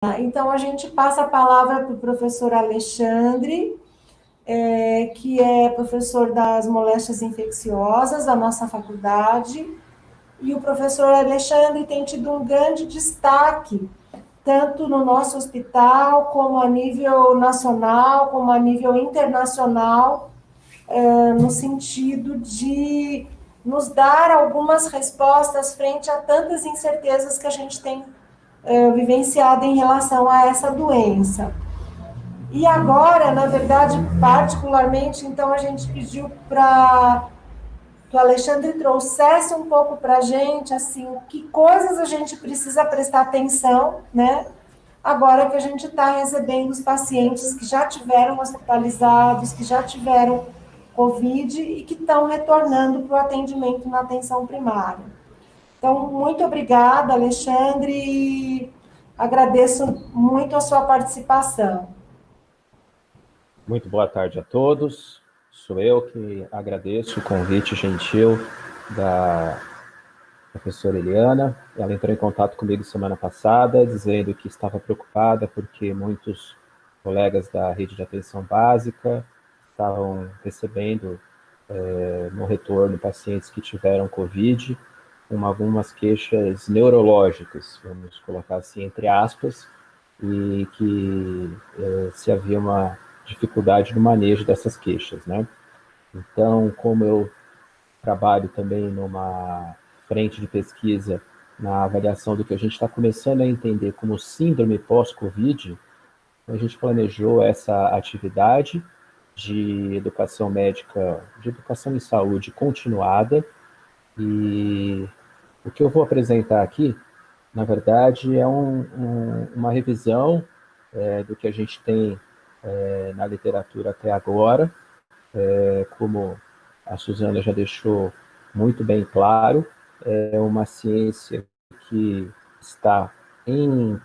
Então, a gente passa a palavra para o professor Alexandre, que é professor das moléstias infecciosas da nossa faculdade, e o professor Alexandre tem tido um grande destaque, tanto no nosso hospital, como a nível nacional, como a nível internacional, no sentido de nos dar algumas respostas frente a tantas incertezas que a gente tem vivenciado em relação a essa doença. E agora, na verdade, particularmente, então a gente pediu para que o Alexandre trouxesse um pouco para a gente, assim, que coisas a gente precisa prestar atenção, né? Agora que a gente está recebendo os pacientes que já tiveram hospitalizados, que já tiveram Covid e que estão retornando para o atendimento na atenção primária. Então, muito obrigada, Alexandre, e agradeço muito a sua participação. Muito boa tarde a todos. Sou eu que agradeço o convite gentil da professora Eliana. Ela entrou em contato comigo semana passada, dizendo que estava preocupada porque muitos colegas da rede de atenção básica estavam recebendo no retorno pacientes que tiveram Covid, com algumas queixas neurológicas, vamos colocar assim, entre aspas, e que se havia uma dificuldade no manejo dessas queixas, né? Então, como eu trabalho também numa frente de pesquisa na avaliação do que a gente está começando a entender como síndrome pós-Covid, a gente planejou essa atividade de educação médica, de educação em saúde continuada, e o que eu vou apresentar aqui, na verdade, é uma revisão do que a gente tem na literatura até agora, como a Suzana já deixou muito bem claro, é uma ciência que está em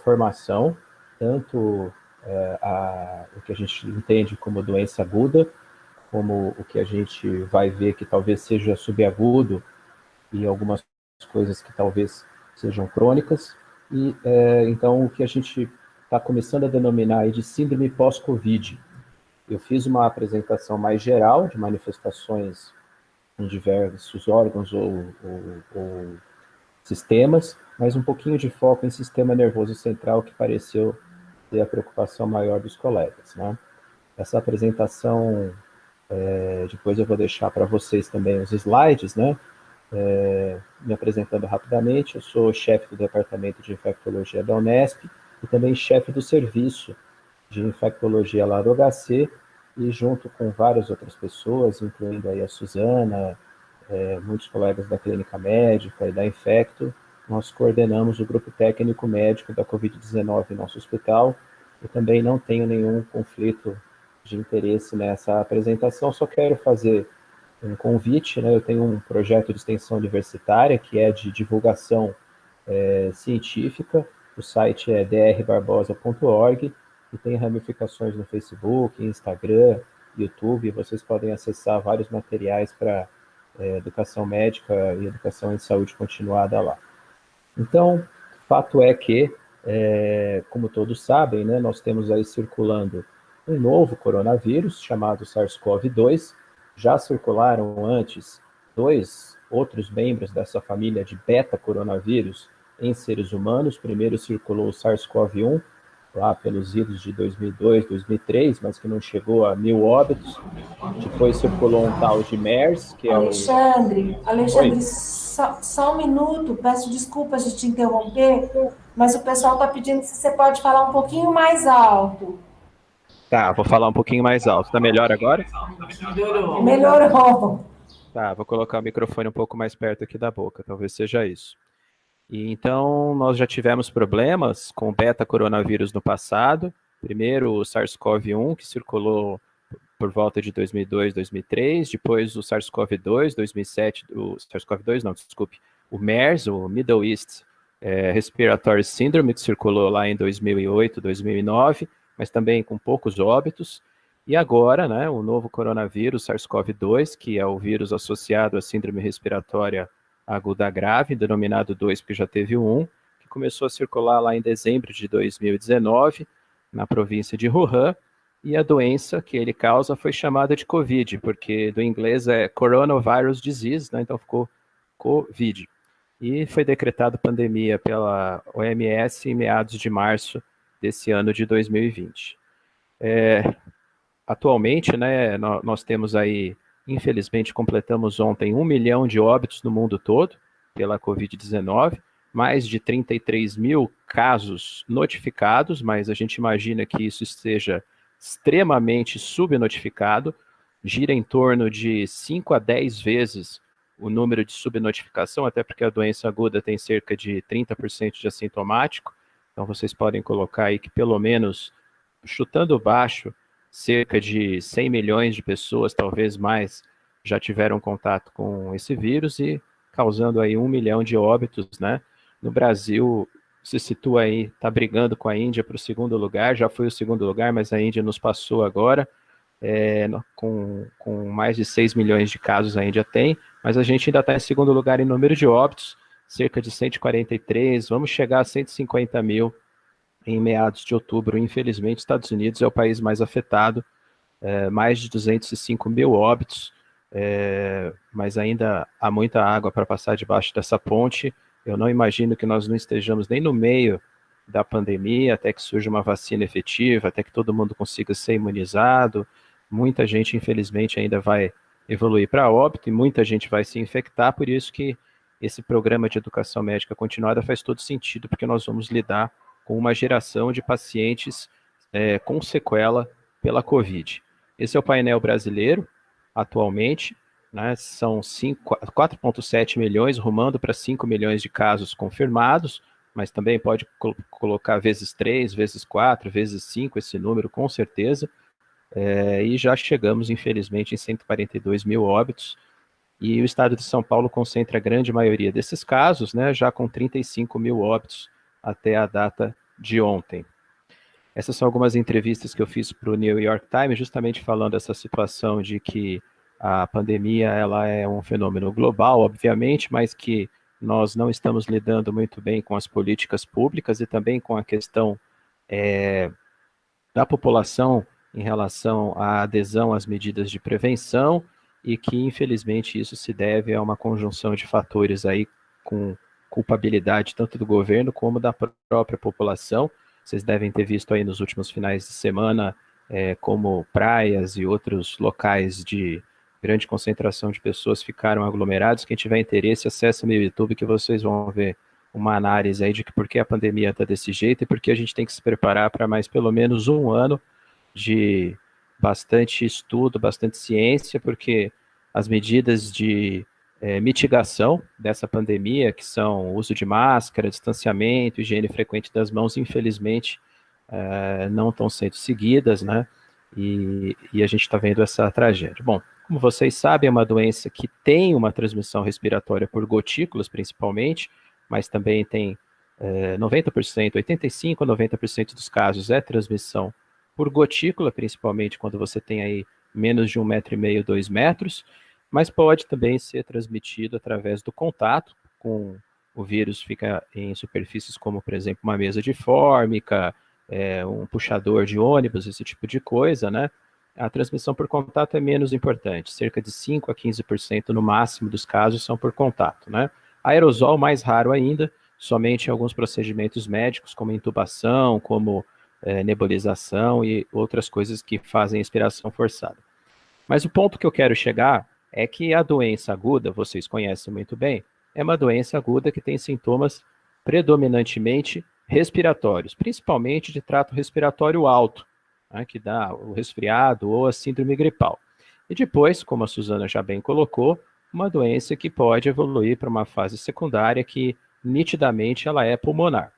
formação, tanto o que a gente entende como doença aguda, como o que a gente vai ver que talvez seja subagudo e algumas coisas que talvez sejam crônicas. E então o que a gente está começando a denominar aí de síndrome pós-Covid. Eu fiz uma apresentação mais geral de manifestações em diversos órgãos ou sistemas, mas um pouquinho de foco em sistema nervoso central, que pareceu ter a preocupação maior dos colegas, né? Essa apresentação, depois eu vou deixar para vocês também os slides, né? Me apresentando rapidamente, eu sou chefe do Departamento de Infectologia da Unesp e também chefe do serviço de infectologia lá do HC, e junto com várias outras pessoas, incluindo aí a Suzana, muitos colegas da clínica médica e da Infecto, nós coordenamos o grupo técnico médico da Covid-19 em nosso hospital. Eu também não tenho nenhum conflito de interesse nessa apresentação, só quero fazer um convite, né? Eu tenho um projeto de extensão universitária que é de divulgação científica, o site é drbarbosa.org e tem ramificações no Facebook, Instagram, YouTube, vocês podem acessar vários materiais para educação médica e educação em saúde continuada lá. Então, fato é que, como todos sabem, né, nós temos aí circulando um novo coronavírus chamado SARS-CoV-2. Já circularam antes dois outros membros dessa família de beta-coronavírus em seres humanos. Primeiro circulou o SARS-CoV-1, lá pelos idos de 2002, 2003, mas que não chegou a 1.000 óbitos. Depois circulou um tal de MERS, que é Alexandre, só um minuto, peço desculpas de te interromper, mas o pessoal está pedindo se você pode falar um pouquinho mais alto. Tá, vou falar um pouquinho mais alto. Tá melhor agora? Melhorou. Tá, vou colocar o microfone um pouco mais perto aqui da boca, talvez seja isso. E então, nós já tivemos problemas com o beta-coronavírus no passado. Primeiro, o SARS-CoV-1, que circulou por volta de 2002, 2003. Depois, o SARS-CoV-2, 2007. O SARS-CoV-2, não, desculpe. O MERS, o Middle East Respiratory Syndrome, que circulou lá em 2008, 2009, mas também com poucos óbitos. E agora, né, o novo coronavírus, SARS-CoV-2, que é o vírus associado à síndrome respiratória aguda grave, denominado 2 porque já teve o 1, que começou a circular lá em dezembro de 2019, na província de Wuhan, e a doença que ele causa foi chamada de Covid, porque do inglês é Coronavirus Disease, né? Então ficou Covid. E foi decretada pandemia pela OMS em meados de março desse ano de 2020. Atualmente, né, nós temos aí, infelizmente, completamos ontem 1 milhão de óbitos no mundo todo pela Covid-19, mais de 33 mil casos notificados, mas a gente imagina que isso esteja extremamente subnotificado, gira em torno de 5 a 10 vezes o número de subnotificação, até porque a doença aguda tem cerca de 30% de assintomático, então vocês podem colocar aí que pelo menos, chutando baixo, cerca de 100 milhões de pessoas, talvez mais, já tiveram contato com esse vírus e causando aí 1 milhão de óbitos, né? No Brasil, se situa aí, está brigando com a Índia para o segundo lugar, já foi o segundo lugar, mas a Índia nos passou agora, com mais de 6 milhões de casos a Índia tem, mas a gente ainda está em segundo lugar em número de óbitos, cerca de 143, vamos chegar a 150 mil em meados de outubro. Infelizmente, Estados Unidos é o país mais afetado, mais de 205 mil óbitos, mas ainda há muita água para passar debaixo dessa ponte. Eu não imagino que nós não estejamos nem no meio da pandemia, até que surja uma vacina efetiva, até que todo mundo consiga ser imunizado. Muita gente, infelizmente, ainda vai evoluir para óbito e muita gente vai se infectar, por isso que esse programa de educação médica continuada faz todo sentido, porque nós vamos lidar com uma geração de pacientes com sequela pela Covid. Esse é o painel brasileiro, atualmente, né, são 4,7 milhões, rumando para 5 milhões de casos confirmados, mas também pode colocar vezes 3, vezes 4, vezes 5 esse número, com certeza, e já chegamos, infelizmente, em 142 mil óbitos, e o estado de São Paulo concentra a grande maioria desses casos, né, já com 35 mil óbitos até a data de ontem. Essas são algumas entrevistas que eu fiz para o New York Times, justamente falando dessa situação de que a pandemia ela é um fenômeno global, obviamente, mas que nós não estamos lidando muito bem com as políticas públicas e também com a questão da população em relação à adesão às medidas de prevenção e que, infelizmente, isso se deve a uma conjunção de fatores aí com culpabilidade tanto do governo como da própria população. Vocês devem ter visto aí nos últimos finais de semana como praias e outros locais de grande concentração de pessoas ficaram aglomerados. Quem tiver interesse, acesse meu YouTube que vocês vão ver uma análise aí de que por que a pandemia está desse jeito e por que a gente tem que se preparar para mais pelo menos um ano de bastante estudo, bastante ciência, porque as medidas de mitigação dessa pandemia, que são uso de máscara, distanciamento, higiene frequente das mãos, infelizmente, não estão sendo seguidas, né? E a gente está vendo essa tragédia. Bom, como vocês sabem, é uma doença que tem uma transmissão respiratória por gotículas, principalmente, mas também tem 90%, 85% a 90% dos casos é transmissão por gotícula, principalmente quando você tem aí menos de 1,5 m, 2 metros, mas pode também ser transmitido através do contato com o vírus, fica em superfícies como, por exemplo, uma mesa de fórmica, um puxador de ônibus, esse tipo de coisa, né? A transmissão por contato é menos importante, cerca de 5 a 15% no máximo dos casos são por contato, né? Aerosol mais raro ainda, somente em alguns procedimentos médicos, como intubação, como nebulização e outras coisas que fazem expiração forçada. Mas o ponto que eu quero chegar é que a doença aguda, vocês conhecem muito bem, é uma doença aguda que tem sintomas predominantemente respiratórios, principalmente de trato respiratório alto, né, que dá o resfriado ou a síndrome gripal. E depois, como a Suzana já bem colocou, uma doença que pode evoluir para uma fase secundária que nitidamente ela é pulmonar.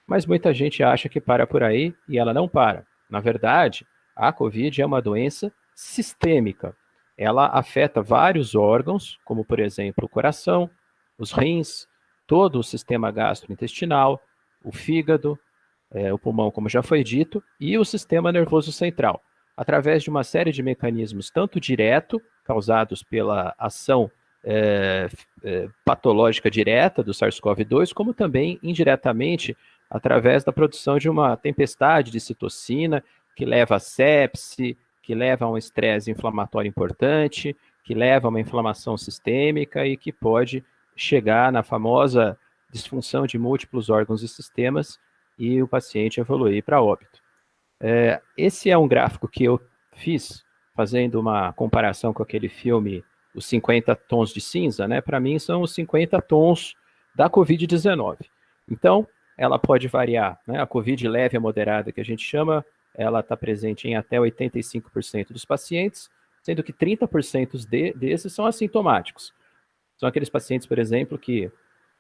Mas muita gente acha que para por aí e ela não para. Na verdade, a COVID é uma doença sistêmica. Ela afeta vários órgãos, como por exemplo o coração, os rins, todo o sistema gastrointestinal, o fígado, o pulmão, como já foi dito, e o sistema nervoso central, através de uma série de mecanismos, tanto direto, causados pela ação patológica direta do SARS-CoV-2, como também indiretamente através da produção de uma tempestade de citocina que leva a sepse, que leva a um estresse inflamatório importante, que leva a uma inflamação sistêmica e que pode chegar na famosa disfunção de múltiplos órgãos e sistemas e o paciente evoluir para óbito. Esse é um gráfico que eu fiz fazendo uma comparação com aquele filme Os 50 Tons de Cinza, né? Para mim são os 50 tons da Covid-19. Então, ela pode variar, né? A Covid leve a moderada, que a gente chama, ela está presente em até 85% dos pacientes, sendo que 30% desses são assintomáticos. São aqueles pacientes, por exemplo, que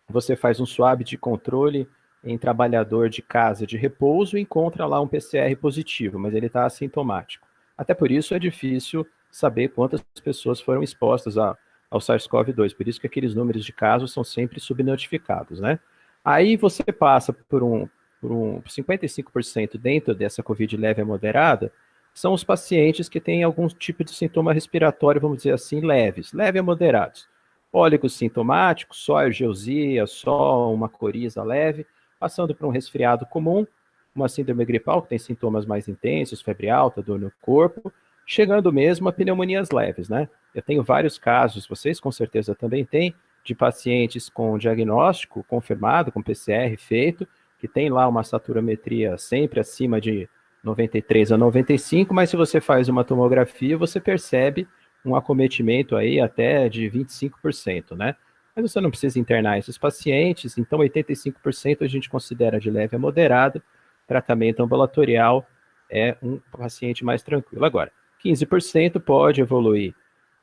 você faz um swab de controle em trabalhador de casa de repouso e encontra lá um PCR positivo, mas ele está assintomático. Até por isso é difícil saber quantas pessoas foram expostas ao SARS-CoV-2, por isso que aqueles números de casos são sempre subnotificados, né? Aí você passa por 55% dentro dessa Covid leve a moderada, são os pacientes que têm algum tipo de sintoma respiratório, vamos dizer assim, leve a moderados. Cólicos sintomáticos, só algeusia, só uma coriza leve, passando por um resfriado comum, uma síndrome gripal, que tem sintomas mais intensos, febre alta, dor no corpo, chegando mesmo a pneumonias leves, né? Eu tenho vários casos, vocês com certeza também têm, de pacientes com diagnóstico confirmado, com PCR feito, que tem lá uma saturametria sempre acima de 93 a 95, mas se você faz uma tomografia, você percebe um acometimento aí até de 25%, né? Mas você não precisa internar esses pacientes, então 85% a gente considera de leve a moderado, tratamento ambulatorial é um paciente mais tranquilo. Agora, 15% pode evoluir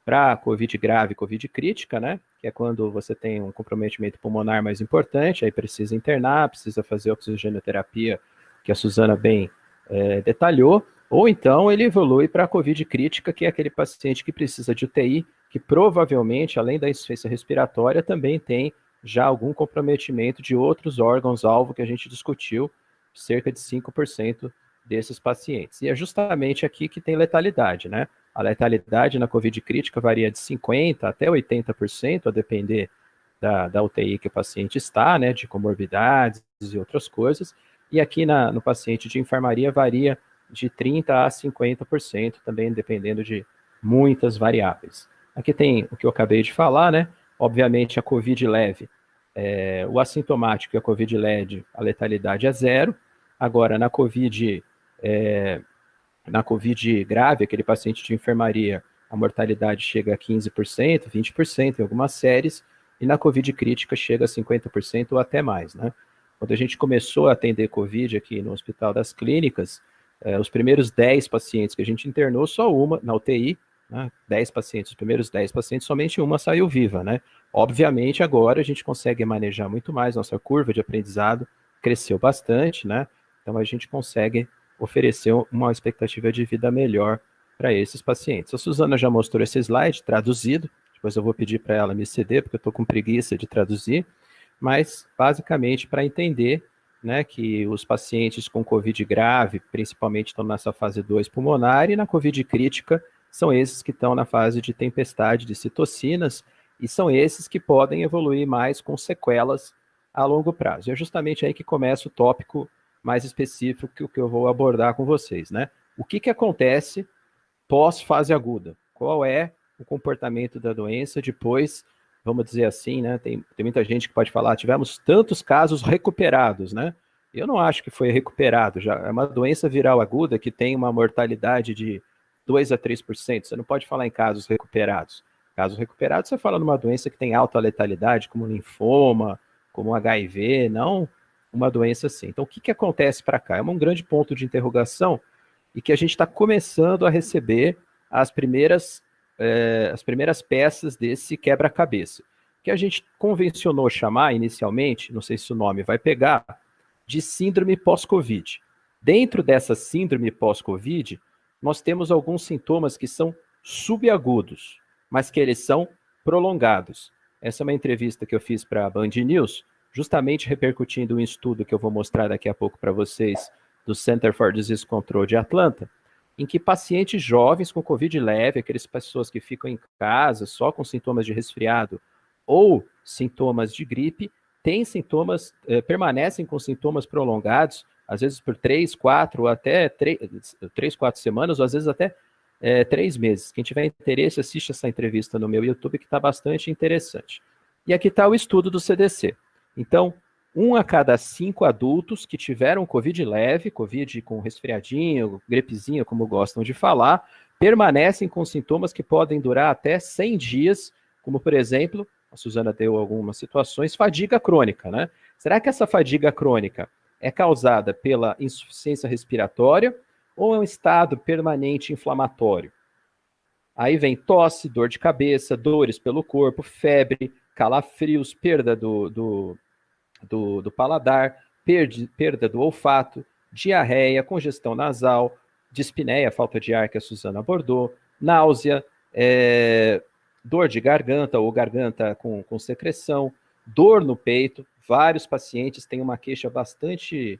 para COVID grave, COVID crítica, né? Que é quando você tem um comprometimento pulmonar mais importante, aí precisa internar, precisa fazer oxigenoterapia, que a Suzana bem detalhou, ou então ele evolui para a COVID crítica, que é aquele paciente que precisa de UTI, que provavelmente, além da insuficiência respiratória, também tem já algum comprometimento de outros órgãos-alvo que a gente discutiu, cerca de 5% desses pacientes. E é justamente aqui que tem letalidade, né? A letalidade na COVID crítica varia de 50% até 80%, a depender da UTI que o paciente está, né? De comorbidades e outras coisas. E aqui no paciente de enfermaria varia de 30% a 50%, também dependendo de muitas variáveis. Aqui tem o que eu acabei de falar, né? Obviamente a COVID leve, o assintomático e a COVID leve, a letalidade é 0. Agora, na COVID grave, aquele paciente de enfermaria, a mortalidade chega a 15%, 20% em algumas séries, e na COVID crítica chega a 50% ou até mais, né? Quando a gente começou a atender COVID aqui no Hospital das Clínicas, os primeiros 10 pacientes que a gente internou, só uma na UTI, né? 10 pacientes, os primeiros 10 pacientes, somente uma saiu viva, né? Obviamente, agora a gente consegue manejar muito mais, nossa curva de aprendizado cresceu bastante, né? Então a gente consegue oferecer uma expectativa de vida melhor para esses pacientes. A Suzana já mostrou esse slide traduzido, depois eu vou pedir para ela me ceder, porque eu estou com preguiça de traduzir, mas basicamente para entender, né, que os pacientes com COVID grave, principalmente estão nessa fase 2 pulmonar, e na COVID crítica são esses que estão na fase de tempestade de citocinas, e são esses que podem evoluir mais com sequelas a longo prazo. E é justamente aí que começa o tópico mais específico que eu vou abordar com vocês, né? O que acontece pós-fase aguda? Qual é o comportamento da doença depois, vamos dizer assim, né? Tem muita gente que pode falar, tivemos tantos casos recuperados, né? Eu não acho que foi recuperado, já é uma doença viral aguda que tem uma mortalidade de 2 a 3%. Você não pode falar em casos recuperados. Casos recuperados, você fala numa doença que tem alta letalidade, como linfoma, como HIV, não uma doença assim. Então, o que acontece para cá? É um grande ponto de interrogação e que a gente está começando a receber as primeiras peças desse quebra-cabeça, que a gente convencionou chamar inicialmente, não sei se o nome vai pegar, de síndrome pós-Covid. Dentro dessa síndrome pós-Covid, nós temos alguns sintomas que são subagudos, mas que eles são prolongados. Essa é uma entrevista que eu fiz para a Band News, justamente repercutindo um estudo que eu vou mostrar daqui a pouco para vocês, do Center for Disease Control de Atlanta, em que pacientes jovens com Covid leve, aquelas pessoas que ficam em casa só com sintomas de resfriado ou sintomas de gripe, têm sintomas, permanecem com sintomas prolongados, às vezes por 3, 4, ou até 3, 4 semanas, ou às vezes até 3 meses. Quem tiver interesse, assiste essa entrevista no meu YouTube, que está bastante interessante. E aqui está o estudo do CDC. Então, 1 a cada 5 adultos que tiveram Covid leve, Covid com resfriadinho, gripezinha, como gostam de falar, permanecem com sintomas que podem durar até 100 dias, como, por exemplo, a Suzana deu algumas situações, fadiga crônica, né? Será que essa fadiga crônica é causada pela insuficiência respiratória ou é um estado permanente inflamatório? Aí vem tosse, dor de cabeça, dores pelo corpo, febre, calafrios, perda do paladar, perda do olfato, diarreia, congestão nasal, dispneia, falta de ar que a Suzana abordou, náusea, dor de garganta ou garganta com secreção, dor no peito. Vários pacientes têm uma queixa bastante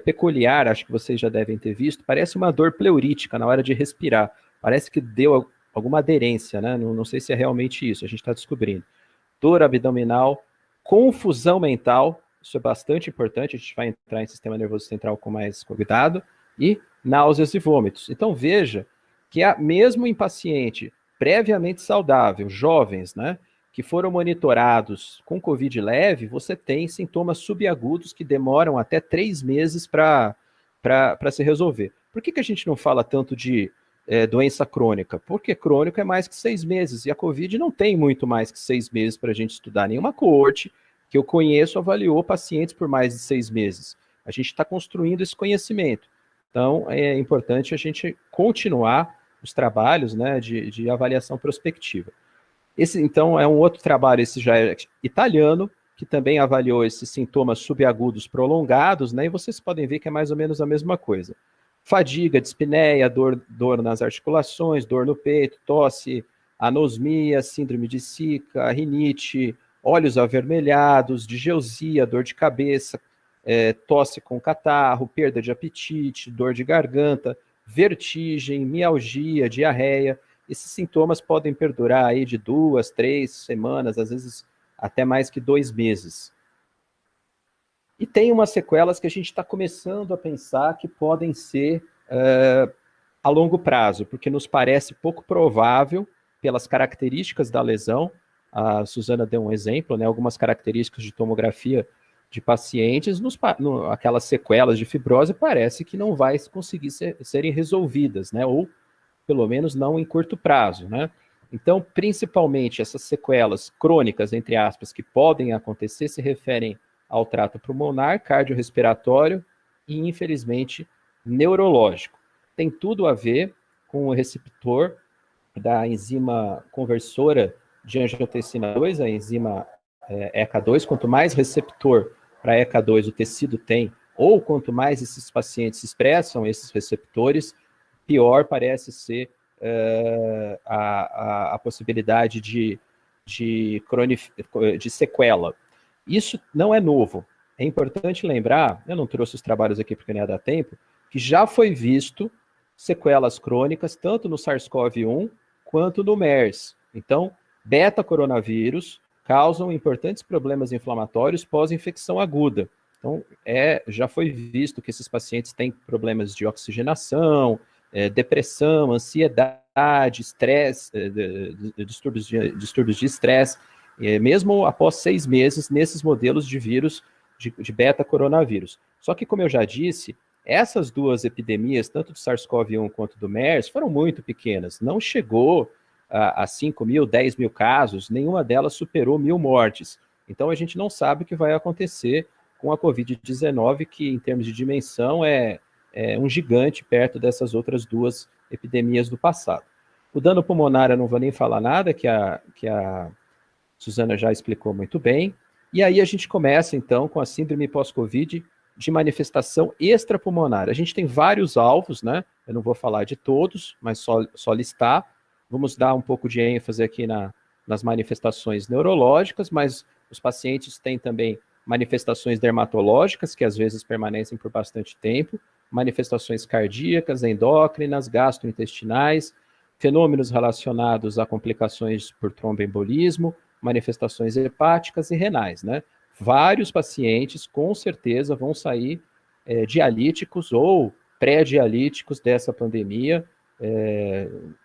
peculiar, acho que vocês já devem ter visto, parece uma dor pleurítica na hora de respirar, parece que deu alguma aderência, né? Não sei se é realmente isso, a gente está descobrindo. Dor abdominal, confusão mental, isso é bastante importante, a gente vai entrar em sistema nervoso central com mais cuidado, e náuseas e vômitos. Então veja que mesmo em paciente previamente saudável, jovens, né, que foram monitorados com Covid leve, você tem sintomas subagudos que demoram até 3 meses para se resolver. Por que a gente não fala tanto de doença crônica? Porque crônico é mais que 6 meses, e a Covid não tem muito mais que 6 meses para a gente estudar. Nenhuma coorte que eu conheço avaliou pacientes por mais de 6 meses. A gente está construindo esse conhecimento. Então, é importante a gente continuar os trabalhos, né, de avaliação prospectiva. Esse, então, é um outro trabalho, esse já é italiano, que também avaliou esses sintomas subagudos prolongados, né, e vocês podem ver que é mais ou menos a mesma coisa. Fadiga, dispneia, dor nas articulações, dor no peito, tosse, anosmia, síndrome de Zika, rinite, olhos avermelhados, digeusia, dor de cabeça, tosse com catarro, perda de apetite, dor de garganta, vertigem, mialgia, diarreia. Esses sintomas podem perdurar aí de 2, 3 semanas, às vezes até mais que 2 meses. E tem umas sequelas que a gente está começando a pensar que podem ser a longo prazo, porque nos parece pouco provável, pelas características da lesão. A Suzana deu um exemplo, né, algumas características de tomografia de pacientes, aquelas sequelas de fibrose parece que não vai conseguir serem resolvidas, né, ou pelo menos não em curto prazo, né. Então, principalmente essas sequelas crônicas, entre aspas, que podem acontecer, se referem ao trato pulmonar, cardiorrespiratório e, infelizmente, neurológico. Tem tudo a ver com o receptor da enzima conversora de angiotensina 2, a enzima ECA2. Quanto mais receptor para ECA2 o tecido tem, ou quanto mais esses pacientes expressam esses receptores, pior parece ser a possibilidade de sequela. Isso não é novo. É importante lembrar, eu não trouxe os trabalhos aqui porque não ia dar tempo, que já foi visto sequelas crônicas tanto no SARS-CoV-1 quanto no MERS. Então, beta-coronavírus causam importantes problemas inflamatórios pós-infecção aguda. Então, já foi visto que esses pacientes têm problemas de oxigenação, depressão, ansiedade, estresse, distúrbios de estresse, mesmo após 6 meses nesses modelos de vírus de beta-coronavírus. Só que, como eu já disse, essas duas epidemias, tanto do SARS-CoV-1 quanto do MERS, foram muito pequenas. Não chegou a 5 mil, 10 mil casos, nenhuma delas superou 1.000 mortes. Então, a gente não sabe o que vai acontecer com a Covid-19, que, em termos de dimensão, é um gigante perto dessas outras duas epidemias do passado. O dano pulmonar, eu não vou nem falar nada, que a Suzana já explicou muito bem. E aí a gente começa, então, com a síndrome pós-Covid de manifestação extrapulmonar. A gente tem vários alvos, né? Eu não vou falar de todos, mas só listar. Vamos dar um pouco de ênfase aqui nas manifestações neurológicas, mas os pacientes têm também manifestações dermatológicas, que às vezes permanecem por bastante tempo. manifestações cardíacas, endócrinas, gastrointestinais, fenômenos relacionados a complicações por tromboembolismo, manifestações hepáticas e renais, né? Vários pacientes, com certeza, vão sair dialíticos ou pré-dialíticos dessa pandemia.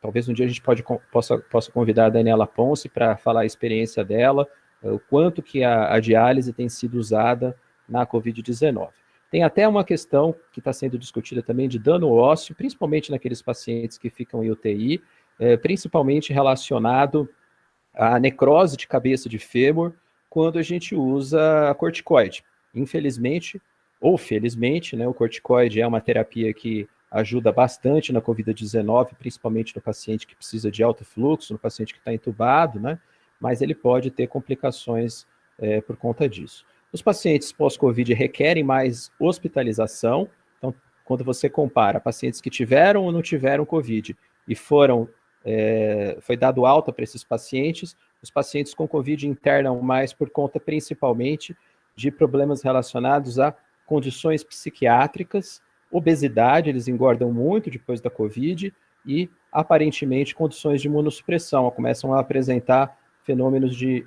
Talvez um dia a gente possa convidar a Daniela Ponce para falar a experiência dela, o quanto que a diálise tem sido usada na Covid-19. Tem até uma questão que está sendo discutida também de dano ósseo, principalmente naqueles pacientes que ficam em UTI, principalmente relacionado à necrose de cabeça de fêmur, quando a gente usa corticoide. Infelizmente, ou felizmente, né, o corticoide é uma terapia que ajuda bastante na Covid-19, principalmente no paciente que precisa de alto fluxo, no paciente que está entubado, né, mas ele pode ter complicações por conta disso. Os pacientes pós-Covid requerem mais hospitalização, então, quando você compara pacientes que tiveram ou não tiveram Covid e foi dado alta para esses pacientes, os pacientes com Covid internam mais por conta, principalmente, de problemas relacionados a condições psiquiátricas, obesidade, eles engordam muito depois da Covid, e, aparentemente, condições de imunossupressão, começam a apresentar fenômenos de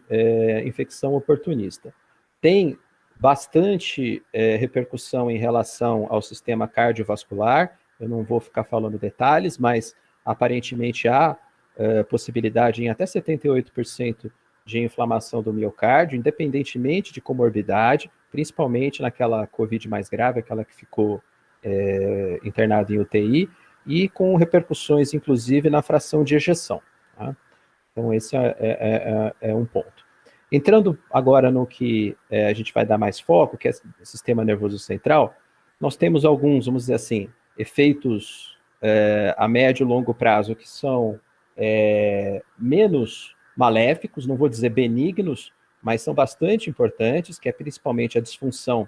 infecção oportunista. Tem bastante repercussão em relação ao sistema cardiovascular, eu não vou ficar falando detalhes, mas aparentemente há possibilidade em até 78% de inflamação do miocárdio, independentemente de comorbidade, principalmente naquela COVID mais grave, aquela que ficou internada em UTI, e com repercussões, inclusive, na fração de ejeção. Tá? Então, esse é um ponto. Entrando agora no que a gente vai dar mais foco, que é o sistema nervoso central, nós temos alguns, vamos dizer assim, efeitos a médio e longo prazo que são menos maléficos, não vou dizer benignos, mas são bastante importantes, que é principalmente a disfunção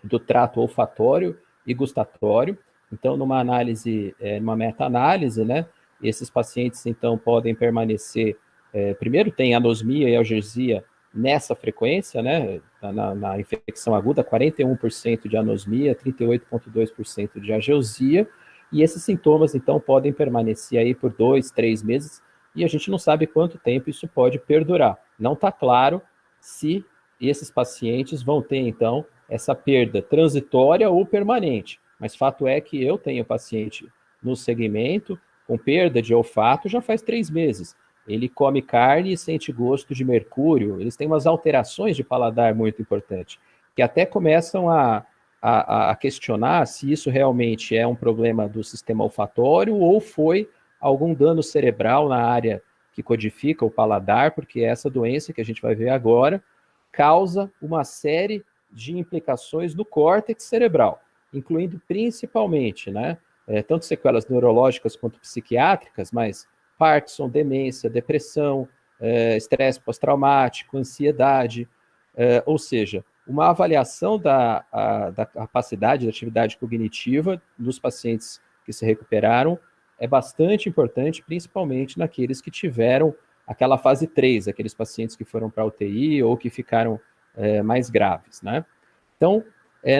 do trato olfatório e gustatório. Então, numa análise, numa meta-análise, né, esses pacientes, então, podem permanecer, primeiro tem anosmia e algesia nessa frequência, né, na infecção aguda, 41% de anosmia, 38,2% de algesia, e esses sintomas, então, podem permanecer aí por 2, 3 meses, e a gente não sabe quanto tempo isso pode perdurar. Não está claro se esses pacientes vão ter, então, essa perda transitória ou permanente. Mas fato é que eu tenho paciente no segmento com perda de olfato já faz 3 meses. Ele come carne e sente gosto de mercúrio. Eles têm umas alterações de paladar muito importantes, que até começam a questionar se isso realmente é um problema do sistema olfatório ou foi algum dano cerebral na área que codifica o paladar, porque essa doença que a gente vai ver agora causa uma série de implicações no córtex cerebral, incluindo principalmente, né, tanto sequelas neurológicas quanto psiquiátricas, mas Parkinson, demência, depressão, estresse pós-traumático, ansiedade, ou seja, uma avaliação da capacidade da atividade cognitiva dos pacientes que se recuperaram é bastante importante, principalmente naqueles que tiveram aquela fase 3, aqueles pacientes que foram para a UTI ou que ficaram mais graves, né? Então,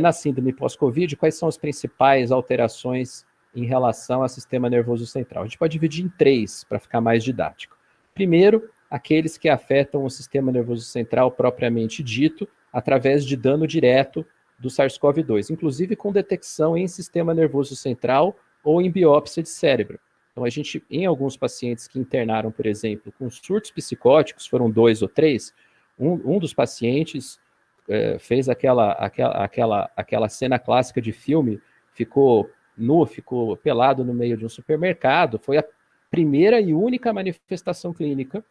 na síndrome pós-Covid, quais são as principais alterações em relação ao sistema nervoso central? A gente pode dividir em 3 para ficar mais didático. Primeiro, aqueles que afetam o sistema nervoso central propriamente dito, através de dano direto do SARS-CoV-2, inclusive com detecção em sistema nervoso central ou em biópsia de cérebro. Então, a gente, em alguns pacientes que internaram, por exemplo, com surtos psicóticos, foram 2 ou 3, um dos pacientes fez aquela cena clássica de filme, ficou nu, ficou pelado no meio de um supermercado, foi a primeira e única manifestação clínica.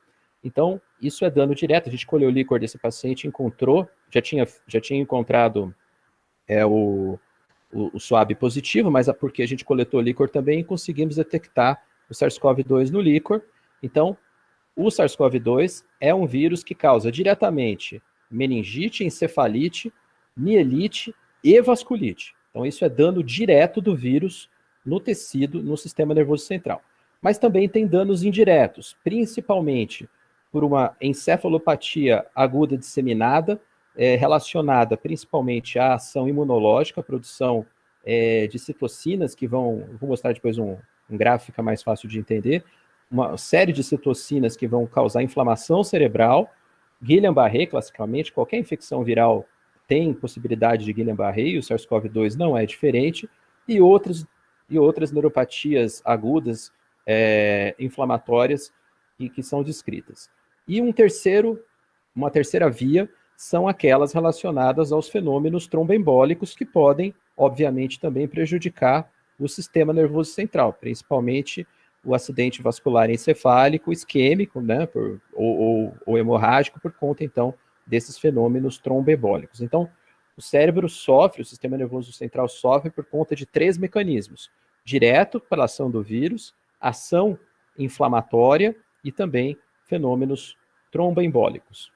Então, isso é dano direto. A gente colheu o líquor desse paciente, encontrou, já tinha encontrado o swab positivo, mas é porque a gente coletou líquor também e conseguimos detectar o SARS-CoV-2 no líquor. Então, o SARS-CoV-2 é um vírus que causa diretamente meningite, encefalite, mielite e vasculite. Então, isso é dano direto do vírus no tecido, no sistema nervoso central. Mas também tem danos indiretos, principalmente por uma encefalopatia aguda disseminada, relacionada principalmente à ação imunológica, a produção de citocinas que vou mostrar depois um gráfico, fica mais fácil de entender, uma série de citocinas que vão causar inflamação cerebral, Guillain-Barré, classicamente, qualquer infecção viral tem possibilidade de Guillain-Barré, e o SARS-CoV-2 não é diferente, e outras neuropatias agudas inflamatórias que são descritas. E uma terceira via são aquelas relacionadas aos fenômenos tromboembólicos que podem, obviamente, também prejudicar o sistema nervoso central, principalmente o acidente vascular encefálico isquêmico, né, ou hemorrágico, por conta, então, desses fenômenos tromboembólicos. Então, o cérebro sofre, o sistema nervoso central sofre por conta de 3 mecanismos: direto, pela ação do vírus, ação inflamatória e também fenômenos tromboembólicos.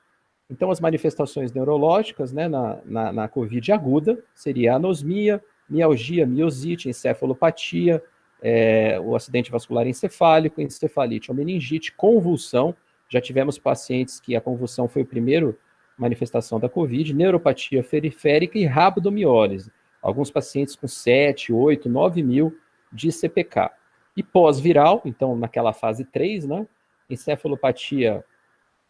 Então, as manifestações neurológicas, né, na COVID aguda seria anosmia, mialgia, miosite, encefalopatia, o acidente vascular encefálico, encefalite ou meningite, convulsão. Já tivemos pacientes que a convulsão foi a primeira manifestação da COVID, neuropatia periférica e rabdomiólise. Alguns pacientes com 7, 8, 9 mil de CPK. E pós-viral, então naquela fase 3, né, encefalopatia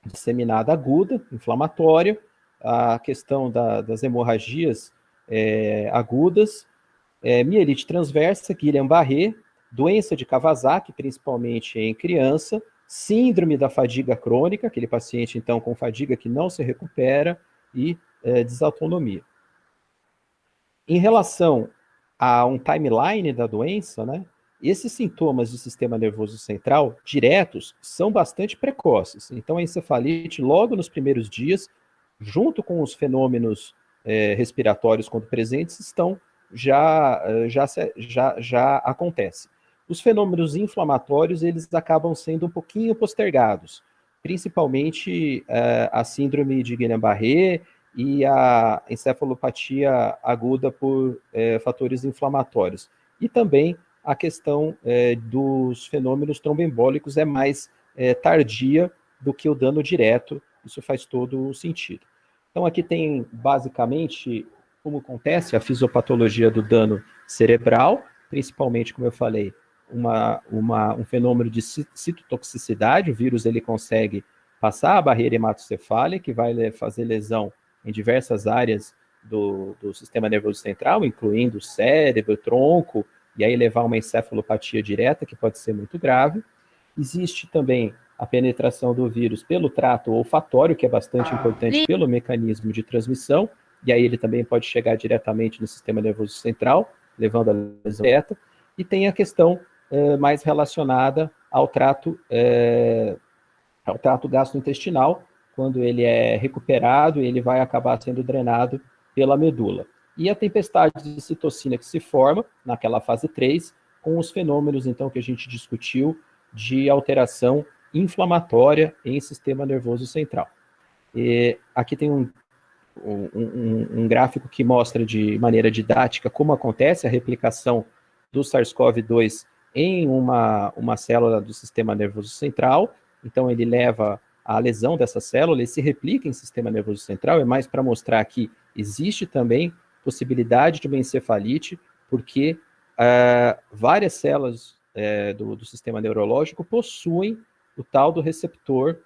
disseminada aguda, inflamatória, a questão das hemorragias agudas, mielite transversa, Guillain-Barré, doença de Kawasaki, principalmente em criança, síndrome da fadiga crônica, aquele paciente, então, com fadiga que não se recupera, e desautonomia. Em relação a um timeline da doença, né, esses sintomas do sistema nervoso central diretos são bastante precoces. Então, a encefalite, logo nos primeiros dias, junto com os fenômenos respiratórios quando presentes, já acontece. Os fenômenos inflamatórios, eles acabam sendo um pouquinho postergados, principalmente a síndrome de Guillain-Barré e a encefalopatia aguda por fatores inflamatórios. E também a questão dos fenômenos tromboembólicos é mais tardia do que o dano direto, isso faz todo o sentido. Então, aqui tem, basicamente, como acontece a fisiopatologia do dano cerebral, principalmente, como eu falei, um fenômeno de citotoxicidade. O vírus ele consegue passar a barreira hematocefálica, que vai fazer lesão em diversas áreas do sistema nervoso central, incluindo o cérebro, tronco, e aí levar uma encefalopatia direta, que pode ser muito grave. Existe também a penetração do vírus pelo trato olfatório, que é bastante importante pelo mecanismo de transmissão, e aí ele também pode chegar diretamente no sistema nervoso central, levando a lesão direta. E tem a questão mais relacionada ao trato gastrointestinal, quando ele é recuperado, ele vai acabar sendo drenado pela medula. E a tempestade de citocina que se forma naquela fase 3, com os fenômenos, então, que a gente discutiu de alteração inflamatória em sistema nervoso central. E aqui tem um gráfico que mostra de maneira didática como acontece a replicação do SARS-CoV-2 em uma célula do sistema nervoso central. Então, ele leva a lesão dessa célula, ele se replica em sistema nervoso central, é mais para mostrar que existe também possibilidade de uma encefalite, porque várias células do sistema neurológico possuem o tal do receptor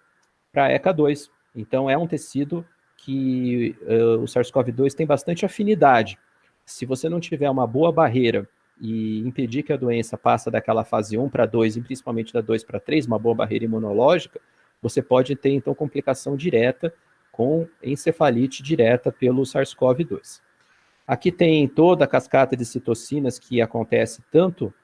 para ECA2. Então, é um tecido que o SARS-CoV-2 tem bastante afinidade. Se você não tiver uma boa barreira e impedir que a doença passe daquela fase 1 para 2, e principalmente da 2 para 3, uma boa barreira imunológica, você pode ter, então, complicação direta com encefalite direta pelo SARS-CoV-2. Aqui tem toda a cascata de citocinas que acontece tanto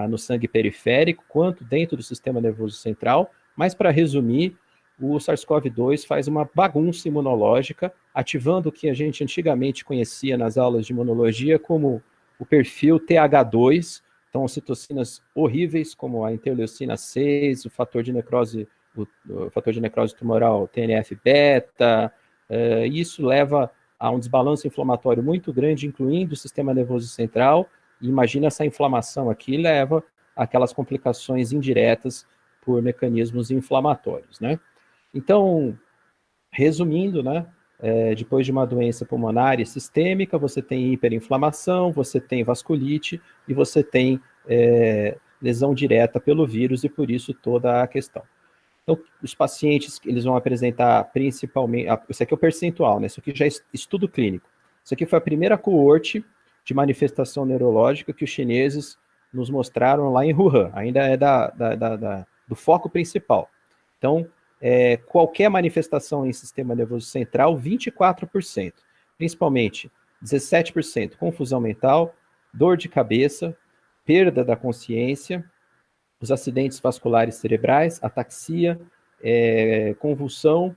no sangue periférico quanto dentro do sistema nervoso central, mas, para resumir, o SARS-CoV-2 faz uma bagunça imunológica, ativando o que a gente antigamente conhecia nas aulas de imunologia como o perfil TH2, então citocinas horríveis como a interleucina 6, o fator de necrose tumoral TNF-beta, isso leva a um desbalanço inflamatório muito grande, incluindo o sistema nervoso central, e imagina essa inflamação aqui leva àquelas complicações indiretas por mecanismos inflamatórios, né? Então, resumindo, né, depois de uma doença pulmonar e sistêmica, você tem hiperinflamação, você tem vasculite e você tem lesão direta pelo vírus e por isso toda a questão. Então, os pacientes, eles vão apresentar principalmente, isso aqui é o percentual, né? Isso aqui já é estudo clínico. Isso aqui foi a primeira coorte de manifestação neurológica que os chineses nos mostraram lá em Wuhan, ainda é do foco principal. Então, qualquer manifestação em sistema nervoso central, 24%, principalmente 17% confusão mental, dor de cabeça, perda da consciência, os acidentes vasculares cerebrais, ataxia, convulsão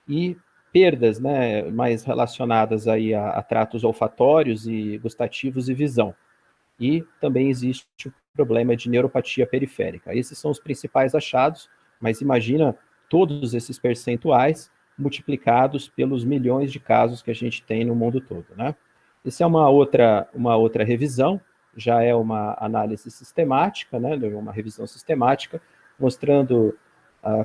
e perdas, né, mais relacionadas aí a tratos olfatórios e gustativos e visão. E também existe o problema de neuropatia periférica. Esses são os principais achados, mas imagina todos esses percentuais multiplicados pelos milhões de casos que a gente tem no mundo todo, né? Essa é uma outra revisão, já é uma análise sistemática, né, uma revisão sistemática, mostrando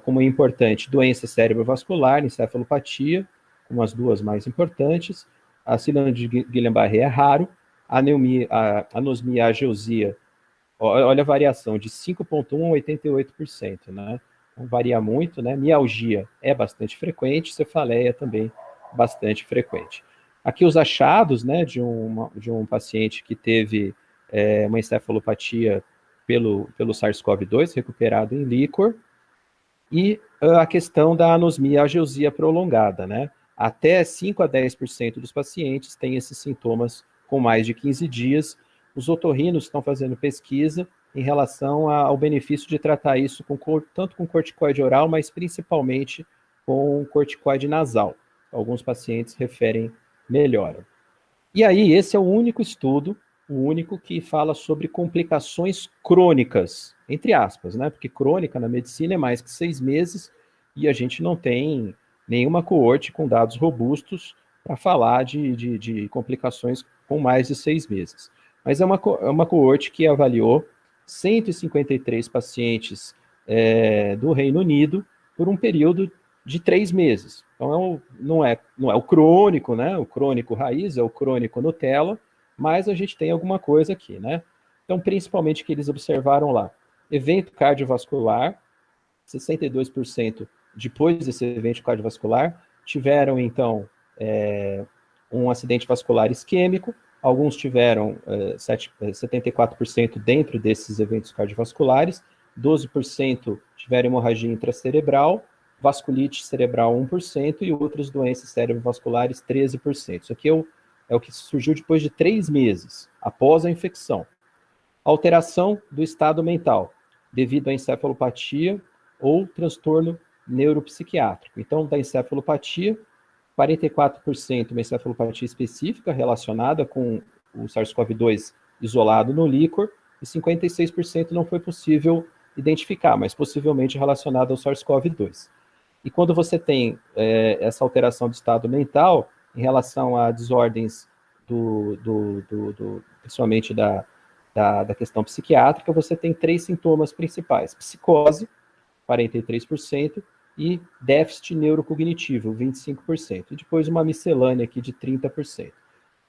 como é importante doença cerebrovascular, encefalopatia, como as duas mais importantes, a síndrome de Guillain-Barré é raro, a anosmia, a ageusia, olha a variação de 5,1% a 88%, né? Não varia muito, né? Mialgia é bastante frequente, cefaleia também bastante frequente. Aqui os achados, né, de um paciente que teve uma encefalopatia pelo SARS-CoV-2, recuperado em líquor, e a questão da anosmia, ageusia prolongada, né? Até 5 a 10% dos pacientes têm esses sintomas com mais de 15 dias. Os otorrinos estão fazendo pesquisa em relação ao benefício de tratar isso tanto com corticoide oral, mas principalmente com corticoide nasal. Alguns pacientes referem melhora. E aí, esse é o único estudo, o único que fala sobre complicações crônicas, entre aspas, né? Porque crônica na medicina é mais que 6 meses e a gente não tem nenhuma coorte com dados robustos para falar de complicações com mais de 6 meses. Mas é uma coorte que avaliou 153 pacientes do Reino Unido por um período de 3 meses. Então, não é o crônico, né? O crônico raiz, é o crônico Nutella, mas a gente tem alguma coisa aqui, né? Então, principalmente que eles observaram lá, evento cardiovascular, 62% depois desse evento cardiovascular, tiveram, então, um acidente vascular isquêmico, alguns tiveram 74% dentro desses eventos cardiovasculares, 12% tiveram hemorragia intracerebral, vasculite cerebral 1% e outras doenças cerebrovasculares 13%. Isso aqui é o que surgiu depois de 3 meses, após a infecção. Alteração do estado mental, devido à encefalopatia ou transtorno neuropsiquiátrico. Então, da encefalopatia, 44% uma encefalopatia específica relacionada com o SARS-CoV-2 isolado no líquor, e 56% não foi possível identificar, mas possivelmente relacionada ao SARS-CoV-2. E quando você tem essa alteração do estado mental, em relação a desordens principalmente da questão psiquiátrica, você tem 3 sintomas principais: psicose, 43%, e déficit neurocognitivo, 25%, e depois uma miscelânea aqui de 30%.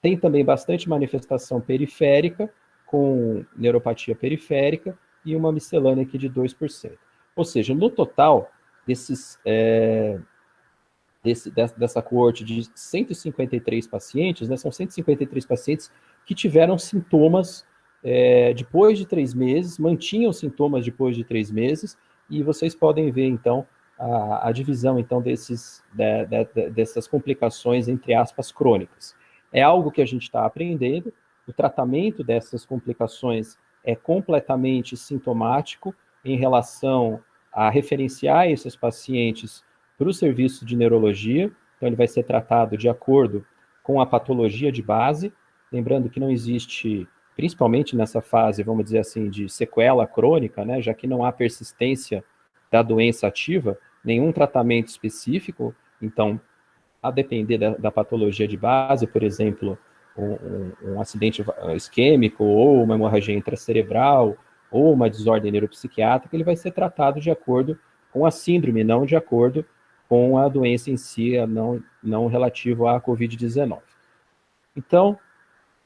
Tem também bastante manifestação periférica, com neuropatia periférica, e uma miscelânea aqui de 2%. Ou seja, no total, dessa coorte de 153 pacientes, né, são 153 pacientes que tiveram sintomas depois de 3 meses, mantinham sintomas depois de 3 meses, e vocês podem ver, então, a divisão, então, dessas complicações, entre aspas, crônicas. É algo que a gente está aprendendo, o tratamento dessas complicações é completamente sintomático em relação a referenciar esses pacientes para o serviço de neurologia, então ele vai ser tratado de acordo com a patologia de base, lembrando que não existe, principalmente nessa fase, vamos dizer assim, de sequela crônica, né, já que não há persistência da doença ativa, nenhum tratamento específico, então, a depender da patologia de base, por exemplo, um acidente isquêmico, ou uma hemorragia intracerebral, ou uma desordem neuropsiquiátrica, ele vai ser tratado de acordo com a síndrome, não de acordo com a doença em si, não relativo à Covid-19. Então,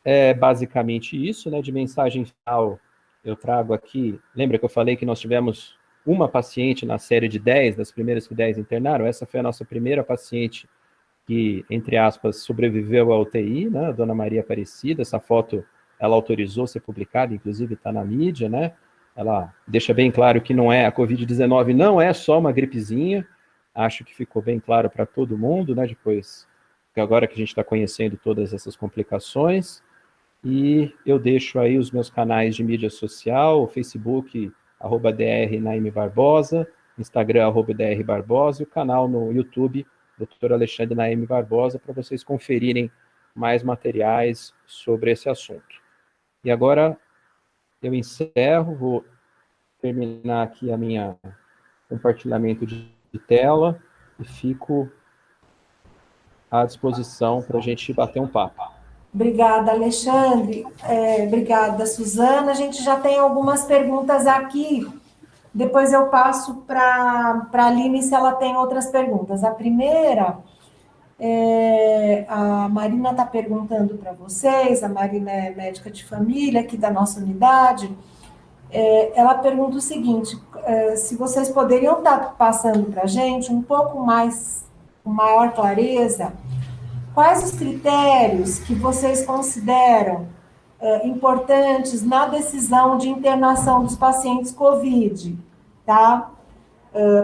é basicamente isso, né? De mensagem final, eu trago aqui, lembra que eu falei que nós tivemos uma paciente na série de 10, das primeiras que 10 internaram? Essa foi a nossa primeira paciente que, entre aspas, sobreviveu à UTI, né? A dona Maria Aparecida. Essa foto, ela autorizou ser publicada, inclusive está na mídia, né? Ela deixa bem claro que não é, a Covid-19 não é só uma gripezinha, acho que ficou bem claro para todo mundo, né? Depois, agora que a gente está conhecendo todas essas complicações. E eu deixo aí os meus canais de mídia social, o Facebook, @Dr. Naime Barbosa, Instagram, @Dr. Barbosa, e o canal no YouTube, Dr. Alexandre Naime Barbosa, para vocês conferirem mais materiais sobre esse assunto. E agora eu encerro, vou terminar aqui a minha compartilhamento de tela e fico à disposição para a gente bater um papo. Obrigada, Alexandre. Obrigada, Suzana. A gente já tem algumas perguntas aqui. Depois eu passo para a Aline se ela tem outras perguntas. A primeira, a Marina está perguntando para vocês, a Marina é médica de família aqui da nossa unidade. Ela pergunta o seguinte, se vocês poderiam estar passando para a gente um pouco mais, com maior clareza, quais os critérios que vocês consideram importantes na decisão de internação dos pacientes COVID, tá?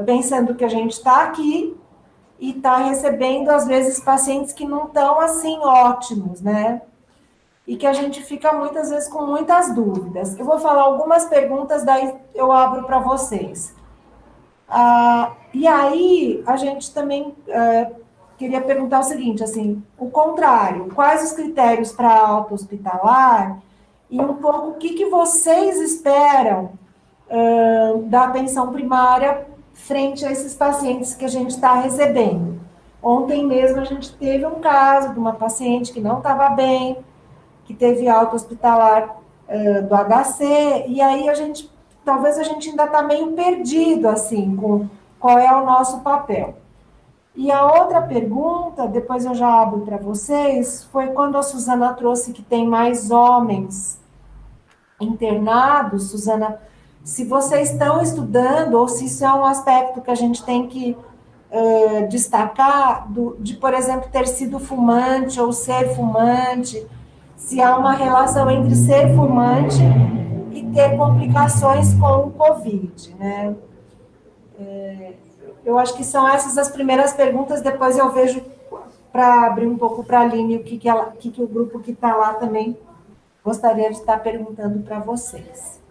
Pensando que a gente está aqui e está recebendo, às vezes, pacientes que não estão, assim, ótimos, né? E que a gente fica, muitas vezes, com muitas dúvidas. Eu vou falar algumas perguntas, daí eu abro para vocês. E aí, a gente também queria perguntar o seguinte, assim, o contrário, quais os critérios para alta hospitalar e um pouco o que vocês esperam da atenção primária frente a esses pacientes que a gente está recebendo. Ontem mesmo a gente teve um caso de uma paciente que não estava bem, que teve alta hospitalar do HC, e aí talvez a gente ainda está meio perdido, assim, com qual é o nosso papel. E a outra pergunta, depois eu já abro para vocês, foi quando a Suzana trouxe que tem mais homens internados. Suzana, se vocês estão estudando, ou se isso é um aspecto que a gente tem que destacar, de, por exemplo, ter sido fumante ou ser fumante, se há uma relação entre ser fumante e ter complicações com o Covid, né? Eu acho que são essas as primeiras perguntas, depois eu vejo, para abrir um pouco para a Aline, o que o grupo que está lá também gostaria de estar perguntando para vocês.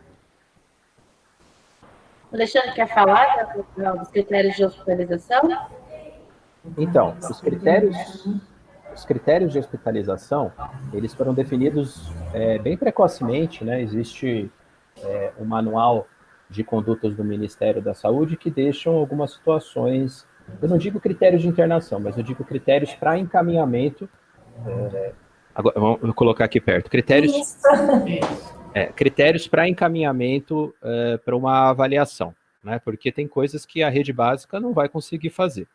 Alexandre, quer falar dos critérios de hospitalização? Então, os critérios de hospitalização, eles foram definidos bem precocemente, né? Existe um manual de condutas do Ministério da Saúde que deixam algumas situações, eu não digo critérios de internação, mas eu digo critérios para encaminhamento. Agora, vamos colocar aqui perto. Critérios para encaminhamento para uma avaliação, né? Porque tem coisas que a rede básica não vai conseguir fazer.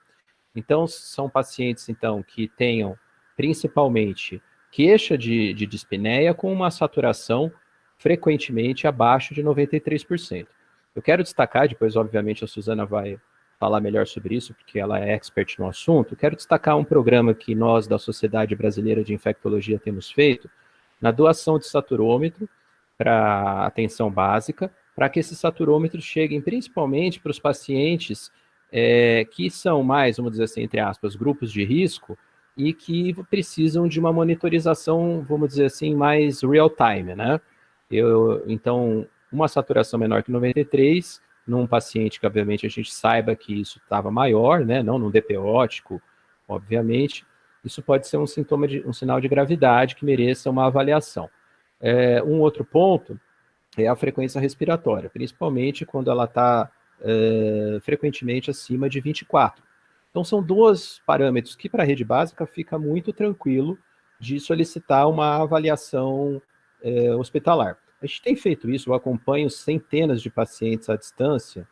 Então, são pacientes então, que tenham, principalmente, queixa de dispneia com uma saturação frequentemente abaixo de 93%. Eu quero destacar, depois, obviamente, a Suzana vai falar melhor sobre isso, porque ela é expert no assunto. Quero destacar um programa que nós, da Sociedade Brasileira de Infectologia, temos feito, na doação de saturômetro para atenção básica, para que esses saturômetros cheguem principalmente para os pacientes que são mais, vamos dizer assim, entre aspas, grupos de risco e que precisam de uma monitorização, vamos dizer assim, mais real-time, né? Então, uma saturação menor que 93, num paciente que, obviamente, a gente saiba que isso estava maior, né? Não num DP ótico, obviamente, isso pode ser um sinal de gravidade que mereça uma avaliação. Um outro ponto é a frequência respiratória, principalmente quando ela está frequentemente acima de 24. Então, são dois parâmetros que, para a rede básica, fica muito tranquilo de solicitar uma avaliação hospitalar. A gente tem feito isso, eu acompanho centenas de pacientes à distância,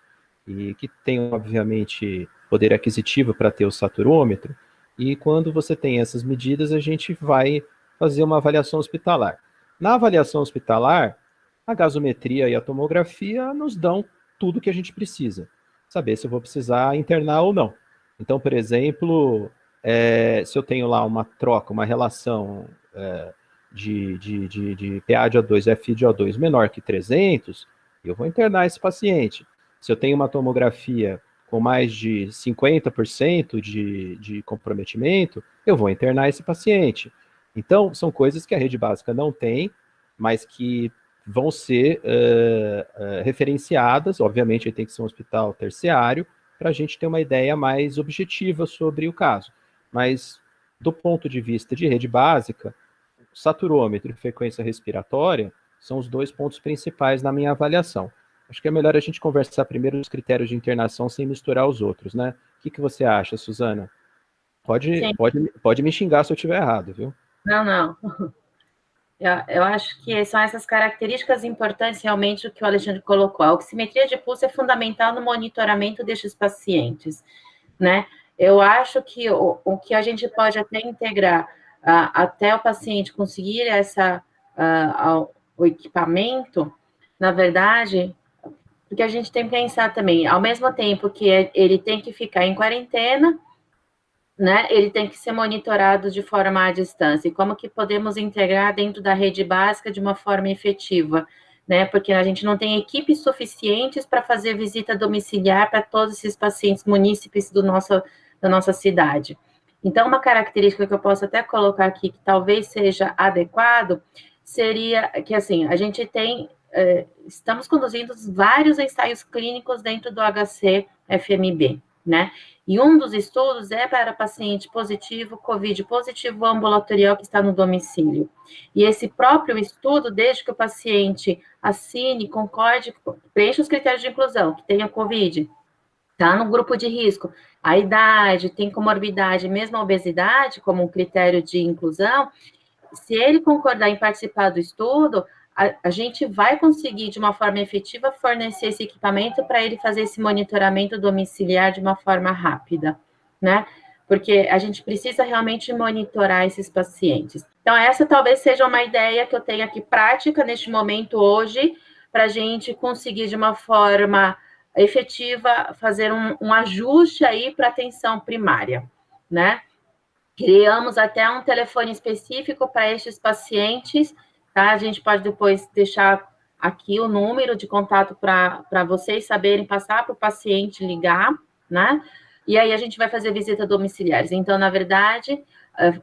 e que tem, obviamente, poder aquisitivo para ter o saturômetro, e quando você tem essas medidas, a gente vai fazer uma avaliação hospitalar. Na avaliação hospitalar, a gasometria e a tomografia nos dão tudo que a gente precisa, saber se eu vou precisar internar ou não. Então, por exemplo, se eu tenho lá uma troca, uma relação de PA de O2 e FI de O2 menor que 300, eu vou internar esse paciente. Se eu tenho uma tomografia com mais de 50% de comprometimento, eu vou internar esse paciente. Então, são coisas que a rede básica não tem, mas que vão ser referenciadas. Obviamente, tem que ser um hospital terciário, para a gente ter uma ideia mais objetiva sobre o caso. Mas, do ponto de vista de rede básica, saturômetro e frequência respiratória são os 2 pontos principais na minha avaliação. Acho que é melhor a gente conversar primeiro os critérios de internação sem misturar os outros, né? O que você acha, Suzana? Pode me xingar se eu estiver errado, viu? Não. Eu acho que são essas características importantes realmente o que o Alexandre colocou. A oximetria de pulso é fundamental no monitoramento destes pacientes, né? Eu acho que o que a gente pode até integrar até o paciente conseguir o equipamento, na verdade, porque a gente tem que pensar também, ao mesmo tempo que ele tem que ficar em quarentena, né, ele tem que ser monitorado de forma à distância. E como que podemos integrar dentro da rede básica de uma forma efetiva, né? Porque a gente não tem equipes suficientes para fazer visita domiciliar para todos esses pacientes munícipes da nossa cidade. Então, uma característica que eu posso até colocar aqui, que talvez seja adequado, seria que, assim, a gente tem, estamos conduzindo vários ensaios clínicos dentro do HC-FMB, né? E um dos estudos é para paciente positivo, COVID positivo ambulatorial que está no domicílio. E esse próprio estudo, desde que o paciente assine, concorde, preencha os critérios de inclusão, que tenha COVID, está no grupo de risco, a idade, tem comorbidade, mesmo a obesidade, como um critério de inclusão, se ele concordar em participar do estudo, a gente vai conseguir, de uma forma efetiva, fornecer esse equipamento para ele fazer esse monitoramento domiciliar de uma forma rápida, né? Porque a gente precisa realmente monitorar esses pacientes. Então, essa talvez seja uma ideia que eu tenho aqui prática neste momento hoje, para a gente conseguir, de uma forma efetiva, fazer um ajuste aí para atenção primária, né? Criamos até um telefone específico para estes pacientes, tá? A gente pode depois deixar aqui o número de contato para vocês saberem passar para o paciente ligar, né? E aí a gente vai fazer visita domiciliares. Então, na verdade,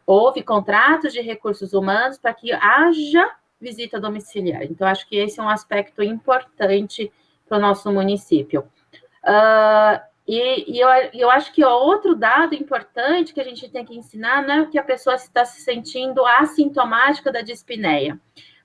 houve contratos de recursos humanos para que haja visita domiciliar. Então, acho que esse é um aspecto importante para o nosso município. E eu acho que outro dado importante que a gente tem que ensinar não é que a pessoa está se sentindo assintomática da dispneia,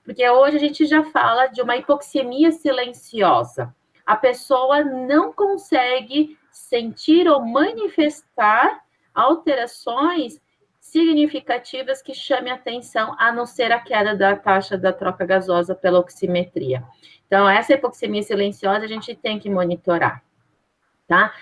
porque hoje a gente já fala de uma hipoxemia silenciosa. A pessoa não consegue sentir ou manifestar alterações significativas que chamem atenção, a não ser a queda da taxa da troca gasosa pela oximetria. Então, essa hipoxemia silenciosa a gente tem que monitorar, tá?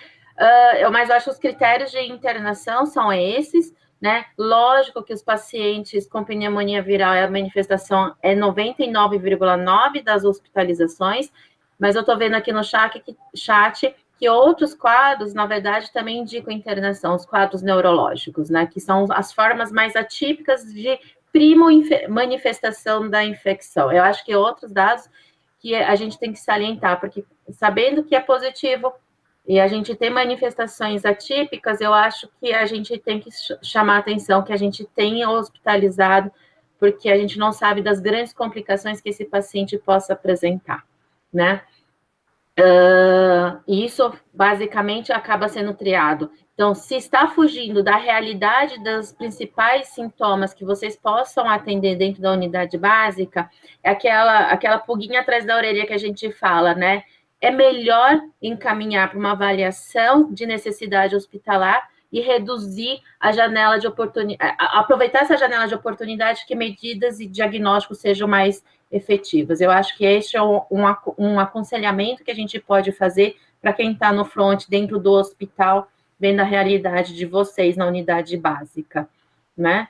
Mas eu acho que os critérios de internação são esses, né? Lógico que os pacientes com pneumonia viral, a manifestação é 99,9% das hospitalizações, mas eu estou vendo aqui no chat que outros quadros, na verdade, também indicam internação, os quadros neurológicos, né? Que são as formas mais atípicas de manifestação da infecção. Eu acho que outros dados que a gente tem que salientar, porque sabendo que é positivo e a gente tem manifestações atípicas, eu acho que a gente tem que chamar a atenção que a gente tenha hospitalizado, porque a gente não sabe das grandes complicações que esse paciente possa apresentar, né? E isso, basicamente, acaba sendo triado. Então, se está fugindo da realidade dos principais sintomas que vocês possam atender dentro da unidade básica, é aquela pulguinha atrás da orelha que a gente fala, né? É melhor encaminhar para uma avaliação de necessidade hospitalar e reduzir a janela de oportunidade, aproveitar essa janela de oportunidade que medidas e diagnósticos sejam mais efetivas. Eu acho que este é um aconselhamento que a gente pode fazer para quem está no front, dentro do hospital, vendo a realidade de vocês na unidade básica, né?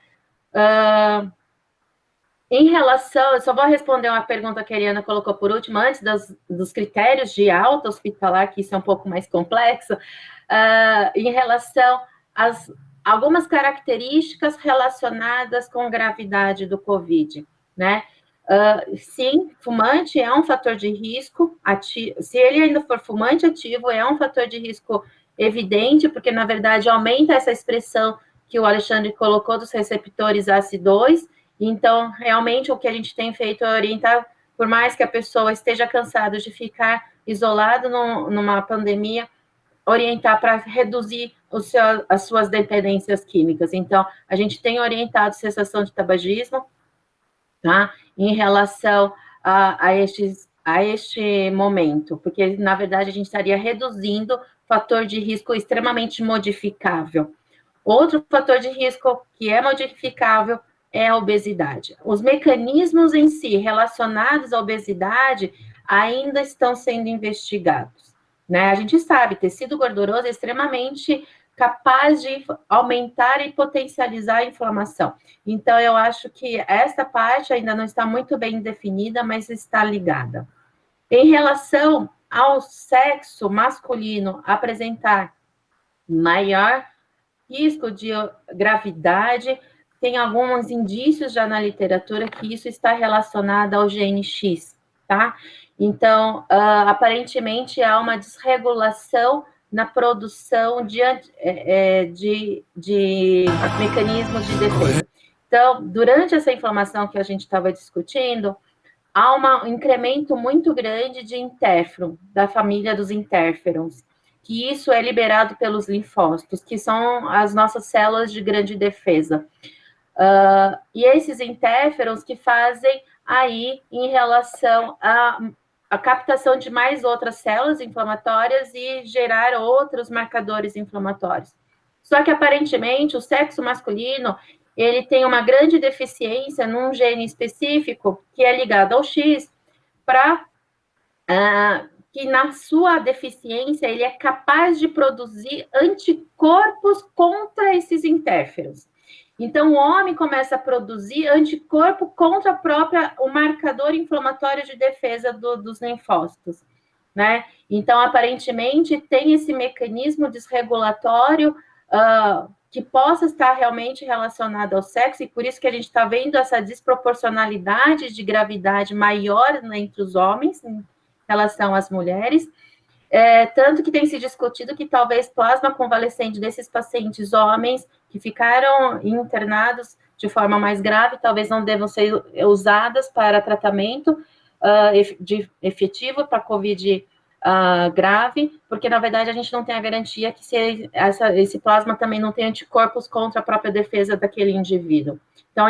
Em relação, eu só vou responder uma pergunta que a Eliana colocou por último, antes dos critérios de alta hospitalar, que isso é um pouco mais complexo, em relação às algumas características relacionadas com gravidade do COVID, né? Sim, fumante é um fator de risco ativo, se ele ainda for fumante ativo, é um fator de risco evidente, porque, na verdade, aumenta essa expressão que o Alexandre colocou dos receptores ACE2. Então, realmente, o que a gente tem feito é orientar, por mais que a pessoa esteja cansada de ficar isolado numa pandemia, orientar para reduzir as suas dependências químicas. Então, a gente tem orientado cessação de tabagismo, tá? Em relação a este momento, porque, na verdade, a gente estaria reduzindo fator de risco extremamente modificável. Outro fator de risco que é modificável é a obesidade. Os mecanismos em si relacionados à obesidade ainda estão sendo investigados, né? A gente sabe, tecido gorduroso é extremamente capaz de aumentar e potencializar a inflamação. Então, eu acho que essa parte ainda não está muito bem definida, mas está ligada. Em relação ao sexo masculino apresentar maior risco de gravidade, tem alguns indícios já na literatura que isso está relacionado ao gene X, tá? Então, aparentemente, há uma desregulação na produção de mecanismos de defesa. Então, durante essa inflamação que a gente estava discutindo, há um incremento muito grande de interferon, da família dos interferons, que isso é liberado pelos linfócitos, que são as nossas células de grande defesa. E esses interferons que fazem aí em relação à captação de mais outras células inflamatórias e gerar outros marcadores inflamatórios. Só que, aparentemente, o sexo masculino, ele tem uma grande deficiência num gene específico, que é ligado ao X, para que na sua deficiência ele é capaz de produzir anticorpos contra esses interferons. Então, o homem começa a produzir anticorpo contra o marcador inflamatório de defesa dos linfócitos, né? Então, aparentemente, tem esse mecanismo desregulatório que possa estar realmente relacionado ao sexo, e por isso que a gente está vendo essa desproporcionalidade de gravidade maior entre os homens em relação às mulheres, tanto que tem se discutido que talvez plasma convalescente desses pacientes homens que ficaram internados de forma mais grave, talvez não devam ser usadas para tratamento efetivo para COVID grave, porque, na verdade, a gente não tem a garantia que esse plasma também não tem anticorpos contra a própria defesa daquele indivíduo. Então,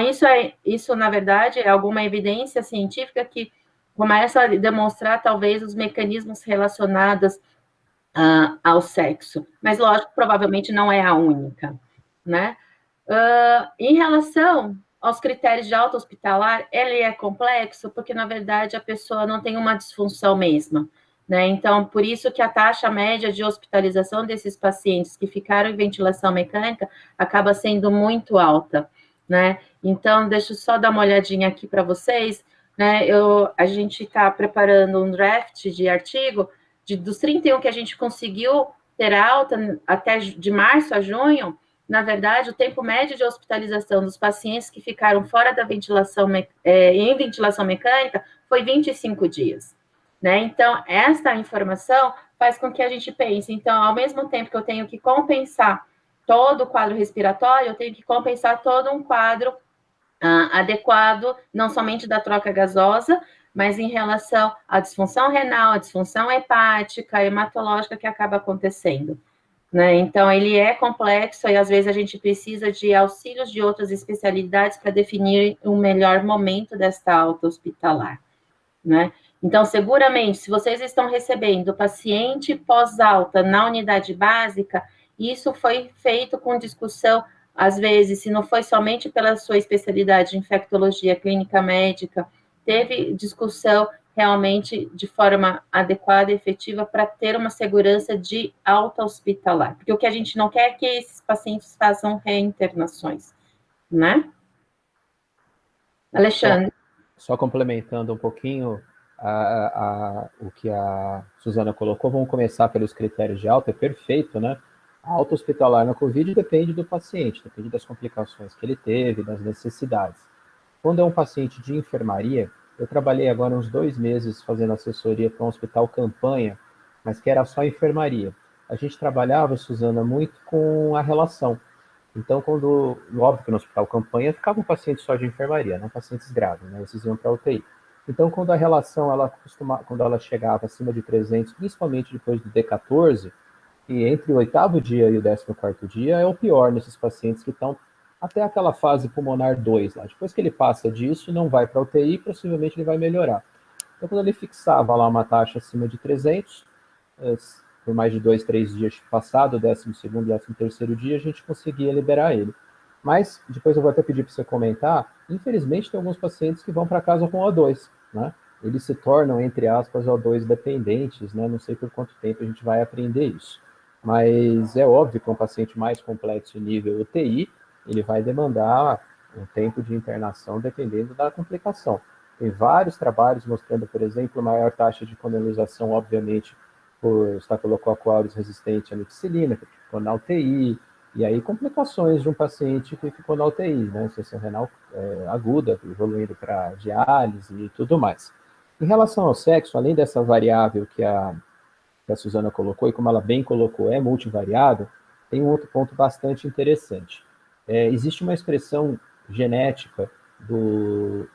isso na verdade, é alguma evidência científica que começa a demonstrar, talvez, os mecanismos relacionados ao sexo. Mas, lógico, provavelmente não é a única, né? Em relação aos critérios de alta hospitalar, ele é complexo, porque, na verdade, a pessoa não tem uma disfunção mesma, né? Então, por isso que a taxa média de hospitalização desses pacientes que ficaram em ventilação mecânica acaba sendo muito alta, né? Então, deixa eu só dar uma olhadinha aqui para vocês, né? A gente está preparando um draft de artigo dos 31 que a gente conseguiu ter alta até de março a junho. Na verdade, o tempo médio de hospitalização dos pacientes que ficaram fora da ventilação, em ventilação mecânica, foi 25 dias, né? Então, essa informação faz com que a gente pense, então, ao mesmo tempo que eu tenho que compensar todo o quadro respiratório, eu tenho que compensar todo um quadro adequado, não somente da troca gasosa, mas em relação à disfunção renal, à disfunção hepática, hematológica que acaba acontecendo, né? Então, ele é complexo e, às vezes, a gente precisa de auxílios de outras especialidades para definir um melhor momento desta alta hospitalar, né? Então, seguramente, se vocês estão recebendo paciente pós-alta na unidade básica, isso foi feito com discussão, às vezes, se não foi somente pela sua especialidade de infectologia clínica médica, teve discussão realmente de forma adequada e efetiva para ter uma segurança de alta hospitalar. Porque o que a gente não quer é que esses pacientes façam reinternações, né? Alexandre. Só complementando um pouquinho o que a Suzana colocou, vamos começar pelos critérios de alta, é perfeito, né? A alta hospitalar na COVID depende do paciente, depende das complicações que ele teve, das necessidades. Quando é um paciente de enfermaria, eu trabalhei agora uns 2 meses fazendo assessoria para um hospital campanha, mas que era só enfermaria. A gente trabalhava, Suzana, muito com a relação. Então, óbvio que no hospital campanha ficava um paciente só de enfermaria, não pacientes graves, né? Esses iam para a UTI. Então, quando a relação, quando ela chegava acima de 300, principalmente depois do D14, e entre o 8º dia e o 14º dia, é o pior nesses pacientes que estão até aquela fase pulmonar 2 lá. Depois que ele passa disso, não vai para a UTI, possivelmente ele vai melhorar. Então, quando ele fixava lá uma taxa acima de 300, por mais de 2, 3 dias passado, o 12º, 13º dia, a gente conseguia liberar ele. Mas, depois eu vou até pedir para você comentar, infelizmente tem alguns pacientes que vão para casa com O2, né? Eles se tornam, entre aspas, O2 dependentes, né? Não sei por quanto tempo a gente vai aprender isso. Mas é óbvio que um paciente mais complexo nível UTI, ele vai demandar um tempo de internação dependendo da complicação. Tem vários trabalhos mostrando, por exemplo, maior taxa de canalização, obviamente, por Staphylococcus aureus resistente à amoxicilina, que ficou na UTI, e aí complicações de um paciente que ficou na UTI, né, insuficiência renal aguda, evoluindo para diálise e tudo mais. Em relação ao sexo, além dessa variável que a Suzana colocou, e como ela bem colocou, é multivariável, tem um outro ponto bastante interessante. Existe uma expressão genética do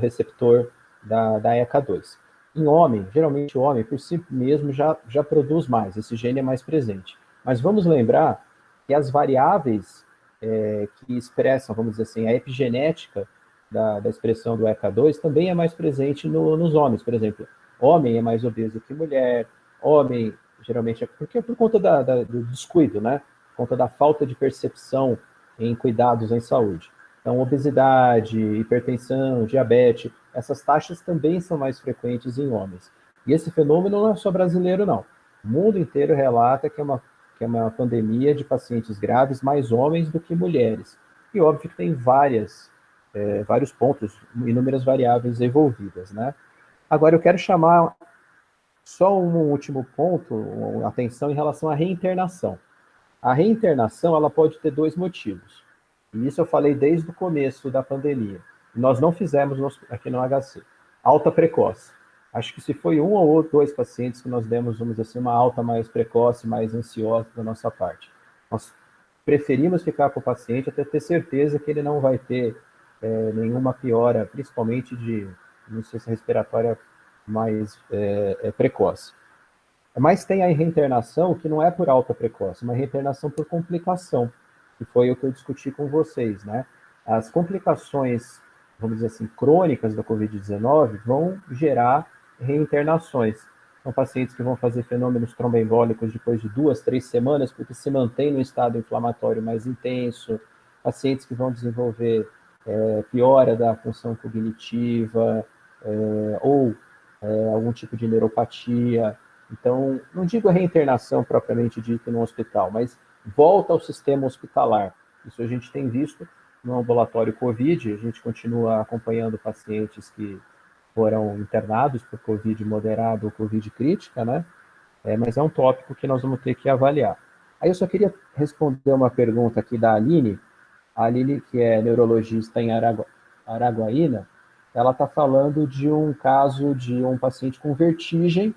receptor da ECA2. Em homem, geralmente o homem, por si mesmo, já produz mais, esse gene é mais presente. Mas vamos lembrar que as variáveis que expressam, vamos dizer assim, a epigenética da expressão do ECA2 também é mais presente nos homens. Por exemplo, homem é mais obeso que mulher, homem geralmente porque é por conta do descuido, né? Por conta da falta de percepção em cuidados em saúde. Então, obesidade, hipertensão, diabetes, essas taxas também são mais frequentes em homens. E esse fenômeno não é só brasileiro, não. O mundo inteiro relata que é uma pandemia de pacientes graves, mais homens do que mulheres. E óbvio que tem vários pontos, inúmeras variáveis envolvidas, né? Agora, eu quero chamar só um último ponto, atenção em relação à reinternação. A reinternação, ela pode ter 2 motivos. E isso eu falei desde o começo da pandemia. Nós não fizemos aqui no HC. Alta precoce. Acho que se foi 1 ou 2 pacientes que nós demos, vamos dizer assim, uma alta mais precoce, mais ansiosa da nossa parte. Nós preferimos ficar com o paciente até ter certeza que ele não vai ter nenhuma piora, principalmente de insuficiência respiratória mais precoce. Mas tem a reinternação que não é por alta precoce, uma reinternação por complicação, que foi o que eu discuti com vocês, né? As complicações, vamos dizer assim, crônicas da Covid-19 vão gerar reinternações. São pacientes que vão fazer fenômenos tromboembólicos depois de 2, 3 semanas, porque se mantém no estado inflamatório mais intenso, pacientes que vão desenvolver piora da função cognitiva, ou algum tipo de neuropatia. Então, não digo a reinternação propriamente dita no hospital, mas volta ao sistema hospitalar. Isso a gente tem visto no ambulatório COVID, a gente continua acompanhando pacientes que foram internados por COVID moderado ou COVID crítica, né? Mas é um tópico que nós vamos ter que avaliar. Aí eu só queria responder uma pergunta aqui da Aline. A Aline, que é neurologista em Araguaína, ela está falando de um caso de um paciente com vertigem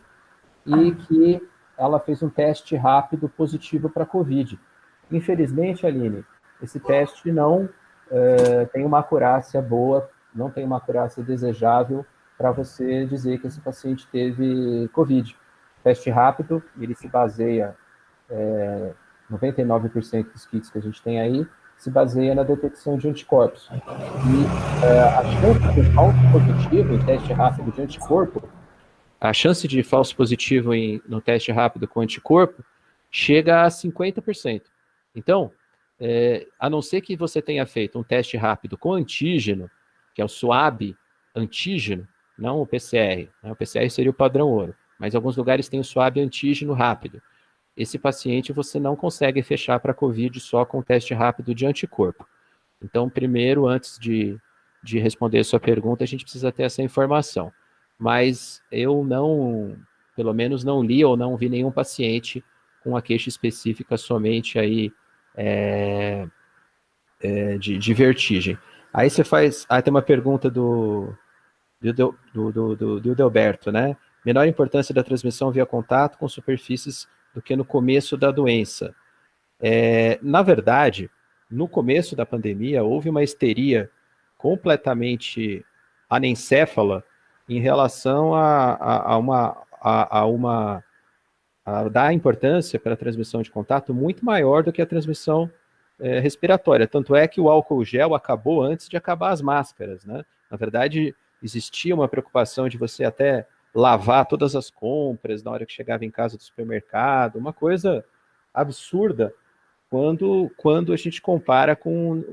e que ela fez um teste rápido positivo para COVID. Infelizmente, Aline, esse teste não tem uma acurácia boa, não tem uma acurácia desejável para você dizer que esse paciente teve COVID. Teste rápido, ele se baseia, 99% dos kits que a gente tem aí, se baseia na detecção de anticorpos. E a chance de falso positivo em teste rápido de anticorpo, a chance de falso positivo no teste rápido com anticorpo chega a 50%. Então, a não ser que você tenha feito um teste rápido com antígeno, que é o SWAB antígeno, não o PCR, né? O PCR seria o padrão ouro, mas alguns lugares têm o swab antígeno rápido. Esse paciente você não consegue fechar para COVID só com teste rápido de anticorpo. Então, primeiro, antes de responder a sua pergunta, a gente precisa ter essa informação. Mas eu não, pelo menos não li ou não vi nenhum paciente com uma queixa específica somente aí de vertigem. Aí você faz, tem uma pergunta do Delberto, né? Menor importância da transmissão via contato com superfícies do que no começo da doença. Na verdade, no começo da pandemia, houve uma histeria completamente anencéfala em relação a dar importância para a transmissão de contato muito maior do que a transmissão respiratória. Tanto é que o álcool gel acabou antes de acabar as máscaras, né? Na verdade, existia uma preocupação de você até lavar todas as compras na hora que chegava em casa do supermercado, uma coisa absurda quando a gente compara com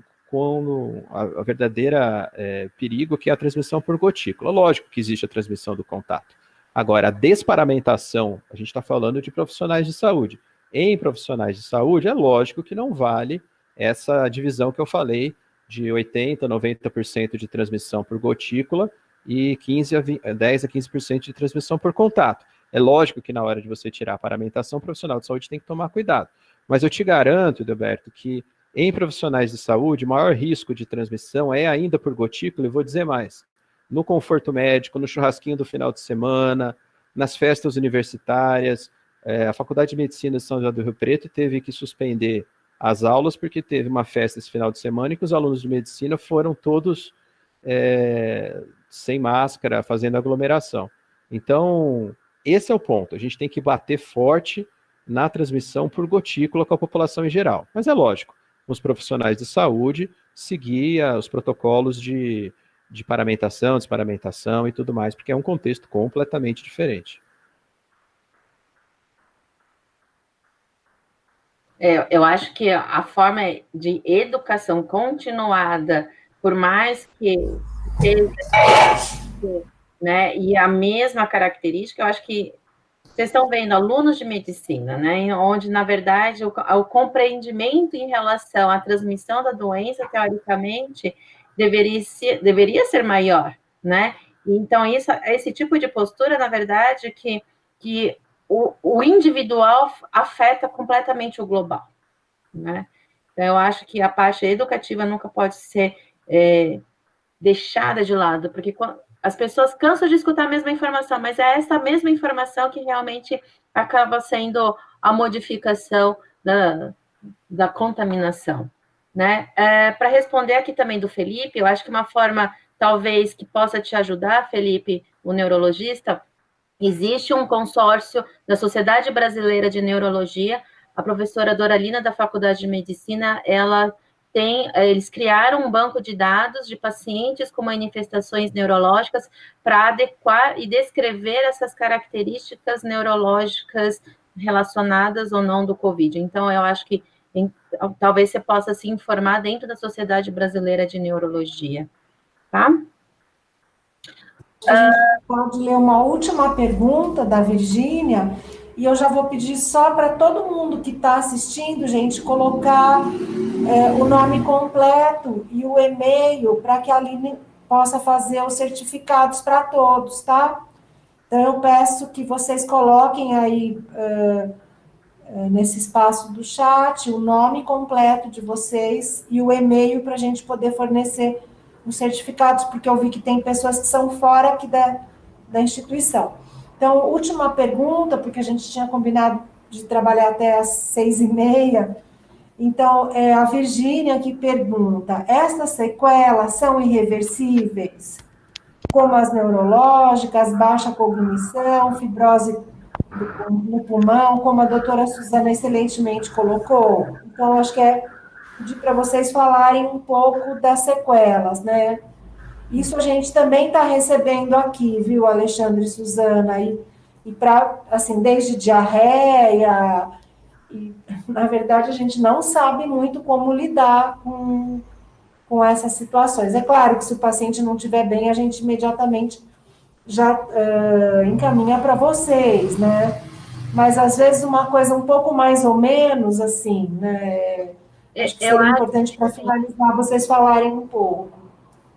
a verdadeira perigo que é a transmissão por gotícula. Lógico que existe a transmissão do contato. Agora, a desparamentação, a gente está falando de profissionais de saúde. Em profissionais de saúde, é lógico que não vale essa divisão que eu falei de 80%, 90% de transmissão por gotícula e 10% a 15% de transmissão por contato. É lógico que na hora de você tirar a paramentação, o profissional de saúde tem que tomar cuidado. Mas eu te garanto, Delberto, que em profissionais de saúde, o maior risco de transmissão é ainda por gotícula, e vou dizer mais, no conforto médico, no churrasquinho do final de semana, nas festas universitárias. A Faculdade de Medicina de São José do Rio Preto teve que suspender as aulas porque teve uma festa esse final de semana e que os alunos de medicina foram todos sem máscara, fazendo aglomeração. Então, esse é o ponto. A gente tem que bater forte na transmissão por gotícula com a população em geral. Mas é lógico, os profissionais de saúde seguir os protocolos de paramentação, desparamentação e tudo mais, porque é um contexto completamente diferente. Eu acho que a forma de educação continuada, por mais que seja, né, e a mesma característica, eu acho que vocês estão vendo alunos de medicina, né, onde, na verdade, o compreendimento em relação à transmissão da doença, teoricamente, deveria ser maior, né? Então, esse tipo de postura, na verdade, que o individual afeta completamente o global, né? Então, eu acho que a parte educativa nunca pode ser deixada de lado, porque as pessoas cansam de escutar a mesma informação, mas é essa mesma informação que realmente acaba sendo a modificação da contaminação, né? Para responder aqui também do Felipe, eu acho que uma forma, talvez, que possa te ajudar, Felipe, o neurologista, existe um consórcio da Sociedade Brasileira de Neurologia, a professora Doralina, da Faculdade de Medicina, eles criaram um banco de dados de pacientes com manifestações neurológicas para adequar e descrever essas características neurológicas relacionadas ou não do COVID. Então, eu acho que talvez você possa se informar dentro da Sociedade Brasileira de Neurologia, tá? A gente pode ler uma última pergunta da Virgínia, e eu já vou pedir só para todo mundo que está assistindo, gente, colocar o nome completo e o e-mail para que a Aline possa fazer os certificados para todos, tá? Então, eu peço que vocês coloquem aí nesse espaço do chat o nome completo de vocês e o e-mail para a gente poder fornecer os certificados, porque eu vi que tem pessoas que são fora aqui da instituição. Então, última pergunta, porque a gente tinha combinado de trabalhar até às 6h30. Então, a Virgínia que pergunta, essas sequelas são irreversíveis? Como as neurológicas, baixa cognição, fibrose no pulmão, como a doutora Suzana excelentemente colocou? Então, acho que pedir para vocês falarem um pouco das sequelas, né? Isso a gente também está recebendo aqui, viu, Alexandre e Suzana? E para, assim, desde diarreia, e, na verdade, a gente não sabe muito como lidar com essas situações. É claro que se o paciente não estiver bem, a gente imediatamente já encaminha para vocês, né? Mas às vezes uma coisa um pouco mais ou menos, assim, né? Acho que Eu seria acho, importante para finalizar vocês falarem um pouco.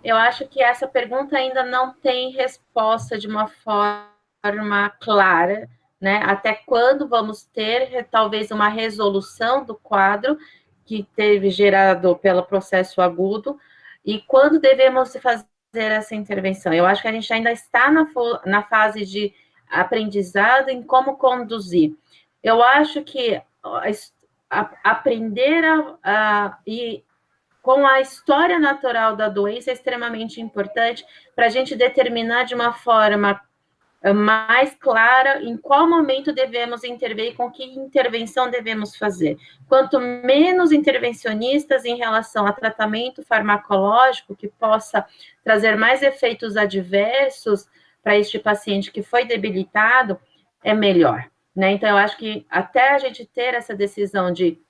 eu acho que essa pergunta ainda não tem resposta de uma forma clara, né? Até quando vamos ter talvez uma resolução do quadro que teve gerado pelo processo agudo e quando devemos fazer essa intervenção? Eu acho que a gente ainda está na fase de aprendizado em como conduzir. Eu acho que aprender e com a história natural da doença é extremamente importante para a gente determinar de uma forma mais clara em qual momento devemos intervir e com que intervenção devemos fazer. Quanto menos intervencionistas em relação a tratamento farmacológico que possa trazer mais efeitos adversos para este paciente que foi debilitado, é melhor. Né? Então, eu acho que até a gente ter essa decisão de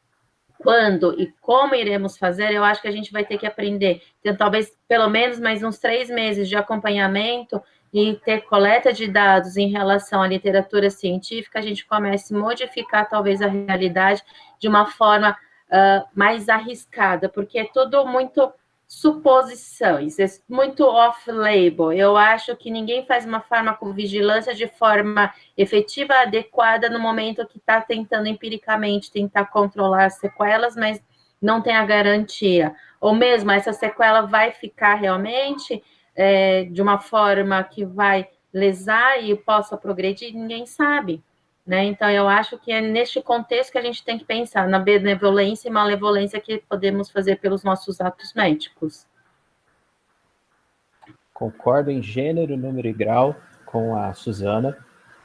quando e como iremos fazer, eu acho que a gente vai ter que aprender. Então, talvez pelo menos mais uns 3 meses de acompanhamento e ter coleta de dados em relação à literatura científica, a gente comece a modificar talvez a realidade de uma forma mais arriscada, porque é tudo muito suposições, é muito off-label. Eu acho que ninguém faz uma farmacovigilância de forma efetiva, adequada no momento que está tentando empiricamente tentar controlar as sequelas, mas não tem a garantia. Ou mesmo essa sequela vai ficar realmente de uma forma que vai lesar e possa progredir, ninguém sabe. Né? Então, eu acho que é neste contexto que a gente tem que pensar na benevolência e malevolência que podemos fazer pelos nossos atos médicos. Concordo em gênero, número e grau com a Suzana.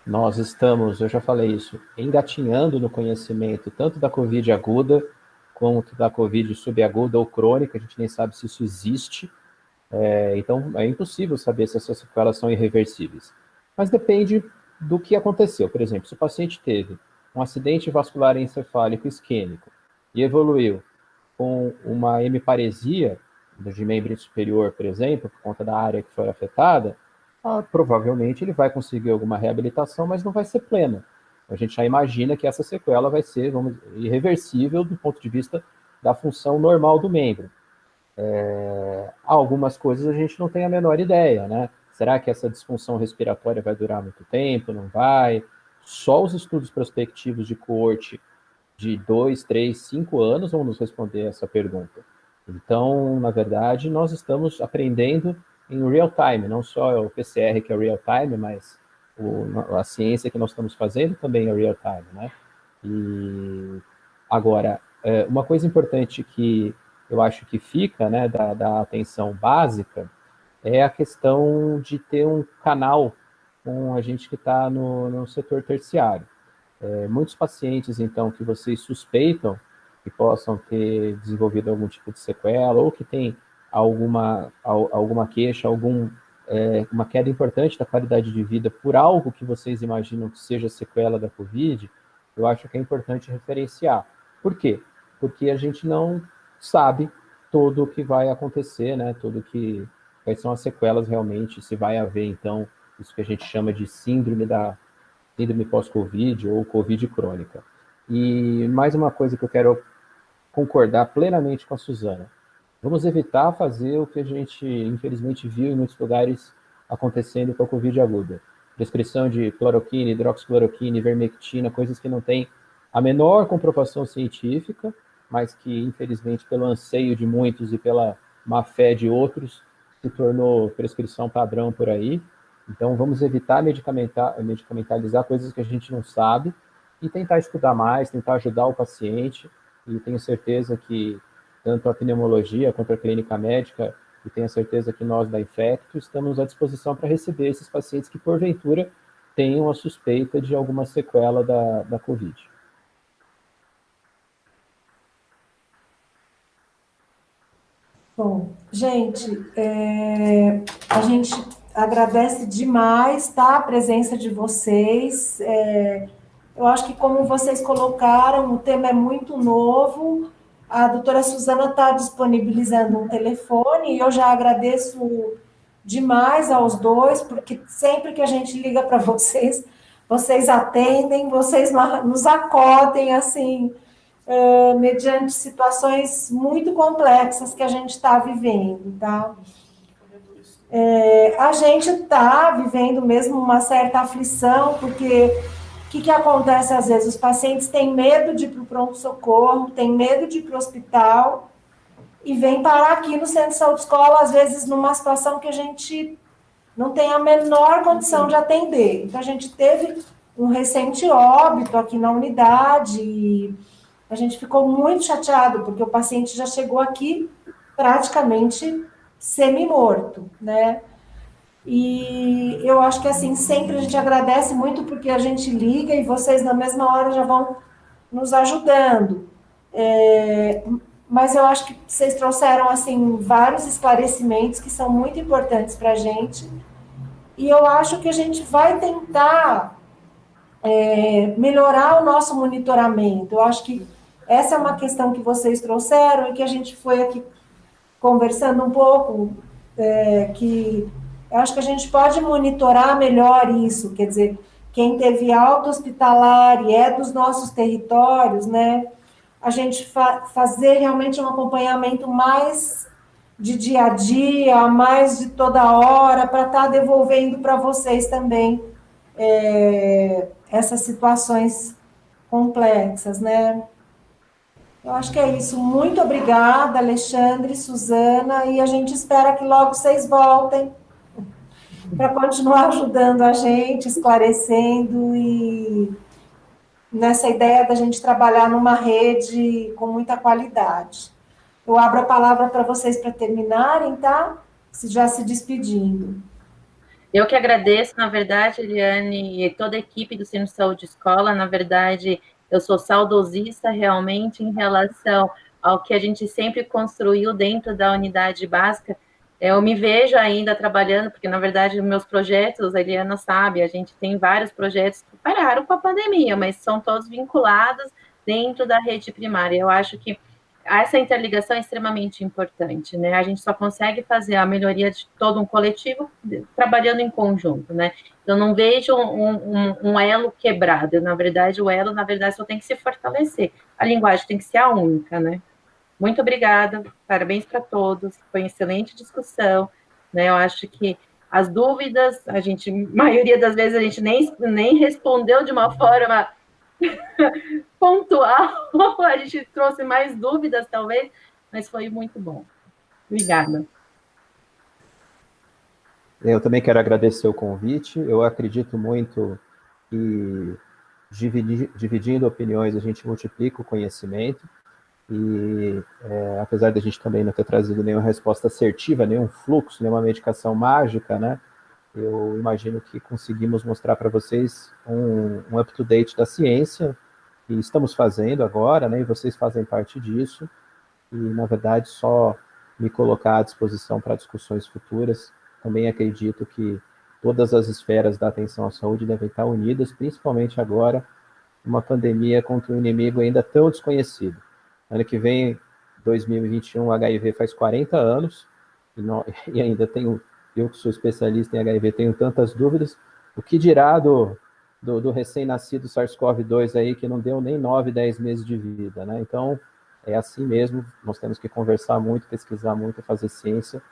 Nós estamos, eu já falei isso, engatinhando no conhecimento tanto da Covid aguda quanto da Covid subaguda ou crônica, a gente nem sabe se isso existe, então é impossível saber se essas sequelas são irreversíveis. Mas depende do que aconteceu. Por exemplo, se o paciente teve um acidente vascular encefálico isquêmico e evoluiu com uma hemiparesia de membro superior, por exemplo, por conta da área que foi afetada, provavelmente ele vai conseguir alguma reabilitação, mas não vai ser plena. A gente já imagina que essa sequela vai ser, irreversível do ponto de vista da função normal do membro. Algumas coisas a gente não tem a menor ideia, né? Será que essa disfunção respiratória vai durar muito tempo? Não vai? Só os estudos prospectivos de coorte de 2, 3, 5 anos vão nos responder essa pergunta. Então, na verdade, nós estamos aprendendo em real time, não só o PCR, que é real time, mas a ciência que nós estamos fazendo também é real time, né? E agora, uma coisa importante que eu acho que fica, né, da atenção básica, é a questão de ter um canal com a gente que está no setor terciário. Muitos pacientes, então, que vocês suspeitam que possam ter desenvolvido algum tipo de sequela ou que tem alguma queixa, uma queda importante da qualidade de vida por algo que vocês imaginam que seja sequela da Covid, eu acho que é importante referenciar. Por quê? Porque a gente não sabe tudo o que vai acontecer, né? Quais são as sequelas realmente, se vai haver, então, isso que a gente chama de síndrome pós-Covid ou Covid crônica. E mais uma coisa que eu quero concordar plenamente com a Suzana. Vamos evitar fazer o que a gente, infelizmente, viu em muitos lugares acontecendo com a Covid aguda. Prescrição de cloroquina, hidroxicloroquina, ivermectina, coisas que não têm a menor comprovação científica, mas que, infelizmente, pelo anseio de muitos e pela má fé de outros, se tornou prescrição padrão por aí. Então, vamos evitar medicamentalizar coisas que a gente não sabe e tentar estudar mais, tentar ajudar o paciente. E tenho certeza que tanto a pneumologia quanto a clínica médica, e tenho certeza que nós da Infecto estamos à disposição para receber esses pacientes que, porventura, tenham a suspeita de alguma sequela da Covid. Bom, gente, a gente agradece demais, tá, a presença de vocês. Eu acho que, como vocês colocaram, o tema é muito novo. A doutora Suzana está disponibilizando um telefone e eu já agradeço demais aos dois, porque sempre que a gente liga para vocês, vocês atendem, vocês nos acodem, assim, mediante situações muito complexas que a gente está vivendo, tá? A gente está vivendo mesmo uma certa aflição, porque o que acontece às vezes? Os pacientes têm medo de ir para o pronto-socorro, têm medo de ir para o hospital, e vem parar aqui no Centro de Saúde Escola, às vezes numa situação que a gente não tem a menor condição de atender. Então, a gente teve um recente óbito aqui na unidade, e a gente ficou muito chateado, porque o paciente já chegou aqui praticamente semi-morto, né? E eu acho que, assim, sempre a gente agradece muito, porque a gente liga e vocês, na mesma hora, já vão nos ajudando. Mas eu acho que vocês trouxeram, assim, vários esclarecimentos que são muito importantes para a gente, e eu acho que a gente vai tentar melhorar o nosso monitoramento. Eu acho que essa é uma questão que vocês trouxeram e que a gente foi aqui conversando um pouco, que eu acho que a gente pode monitorar melhor isso, quer dizer, quem teve alta hospitalar e é dos nossos territórios, né, a gente fazer realmente um acompanhamento mais de dia a dia, mais de toda hora, para estar devolvendo para vocês também essas situações complexas, né? Eu acho que é isso. Muito obrigada, Alexandre, Suzana, e a gente espera que logo vocês voltem para continuar ajudando a gente, esclarecendo, e nessa ideia da gente trabalhar numa rede com muita qualidade. Eu abro a palavra para vocês para terminarem, tá? Já se despedindo. Eu que agradeço, na verdade, Eliane, e toda a equipe do Centro de Saúde Escola. Na verdade, eu sou saudosista realmente em relação ao que a gente sempre construiu dentro da unidade básica. Eu me vejo ainda trabalhando, porque, na verdade, meus projetos, a Eliana sabe, a gente tem vários projetos que pararam com a pandemia, mas são todos vinculados dentro da rede primária. Eu acho que essa interligação é extremamente importante, né? A gente só consegue fazer a melhoria de todo um coletivo trabalhando em conjunto, né? Eu não vejo um elo quebrado. Na verdade, o elo, só tem que se fortalecer. A linguagem tem que ser a única, né? Muito obrigada, parabéns para todos, foi uma excelente discussão, né? Eu acho que as dúvidas, maioria das vezes a gente nem respondeu de uma forma pontual, a gente trouxe mais dúvidas, talvez, mas foi muito bom. Obrigada. Eu também quero agradecer o convite. Eu acredito muito que, dividindo opiniões, a gente multiplica o conhecimento. E apesar da gente também não ter trazido nenhuma resposta assertiva, nenhum fluxo, nenhuma medicação mágica, né? Eu imagino que conseguimos mostrar para vocês um up-to-date da ciência, que estamos fazendo agora, né? E vocês fazem parte disso. E, na verdade, só me colocar à disposição para discussões futuras. Também acredito que todas as esferas da atenção à saúde devem estar unidas, principalmente agora, uma pandemia contra um inimigo ainda tão desconhecido. Ano que vem, 2021, o HIV faz 40 anos, e ainda tenho, eu que sou especialista em HIV, tenho tantas dúvidas. O que dirá do recém-nascido SARS-CoV-2 aí, que não deu nem 9, 10 meses de vida, né? Então, é assim mesmo, nós temos que conversar muito, pesquisar muito, fazer ciência,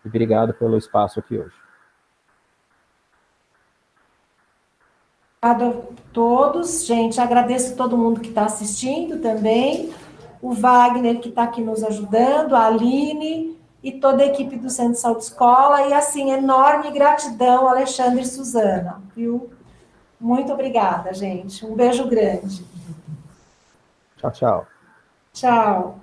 e obrigado pelo espaço aqui hoje. Obrigada a todos, gente, agradeço a todo mundo que está assistindo também, o Wagner, que está aqui nos ajudando, a Aline e toda a equipe do Centro de Saúde Escola, e, assim, enorme gratidão, Alexandre e Suzana, viu? Muito obrigada, gente. Um beijo grande. Tchau, tchau. Tchau.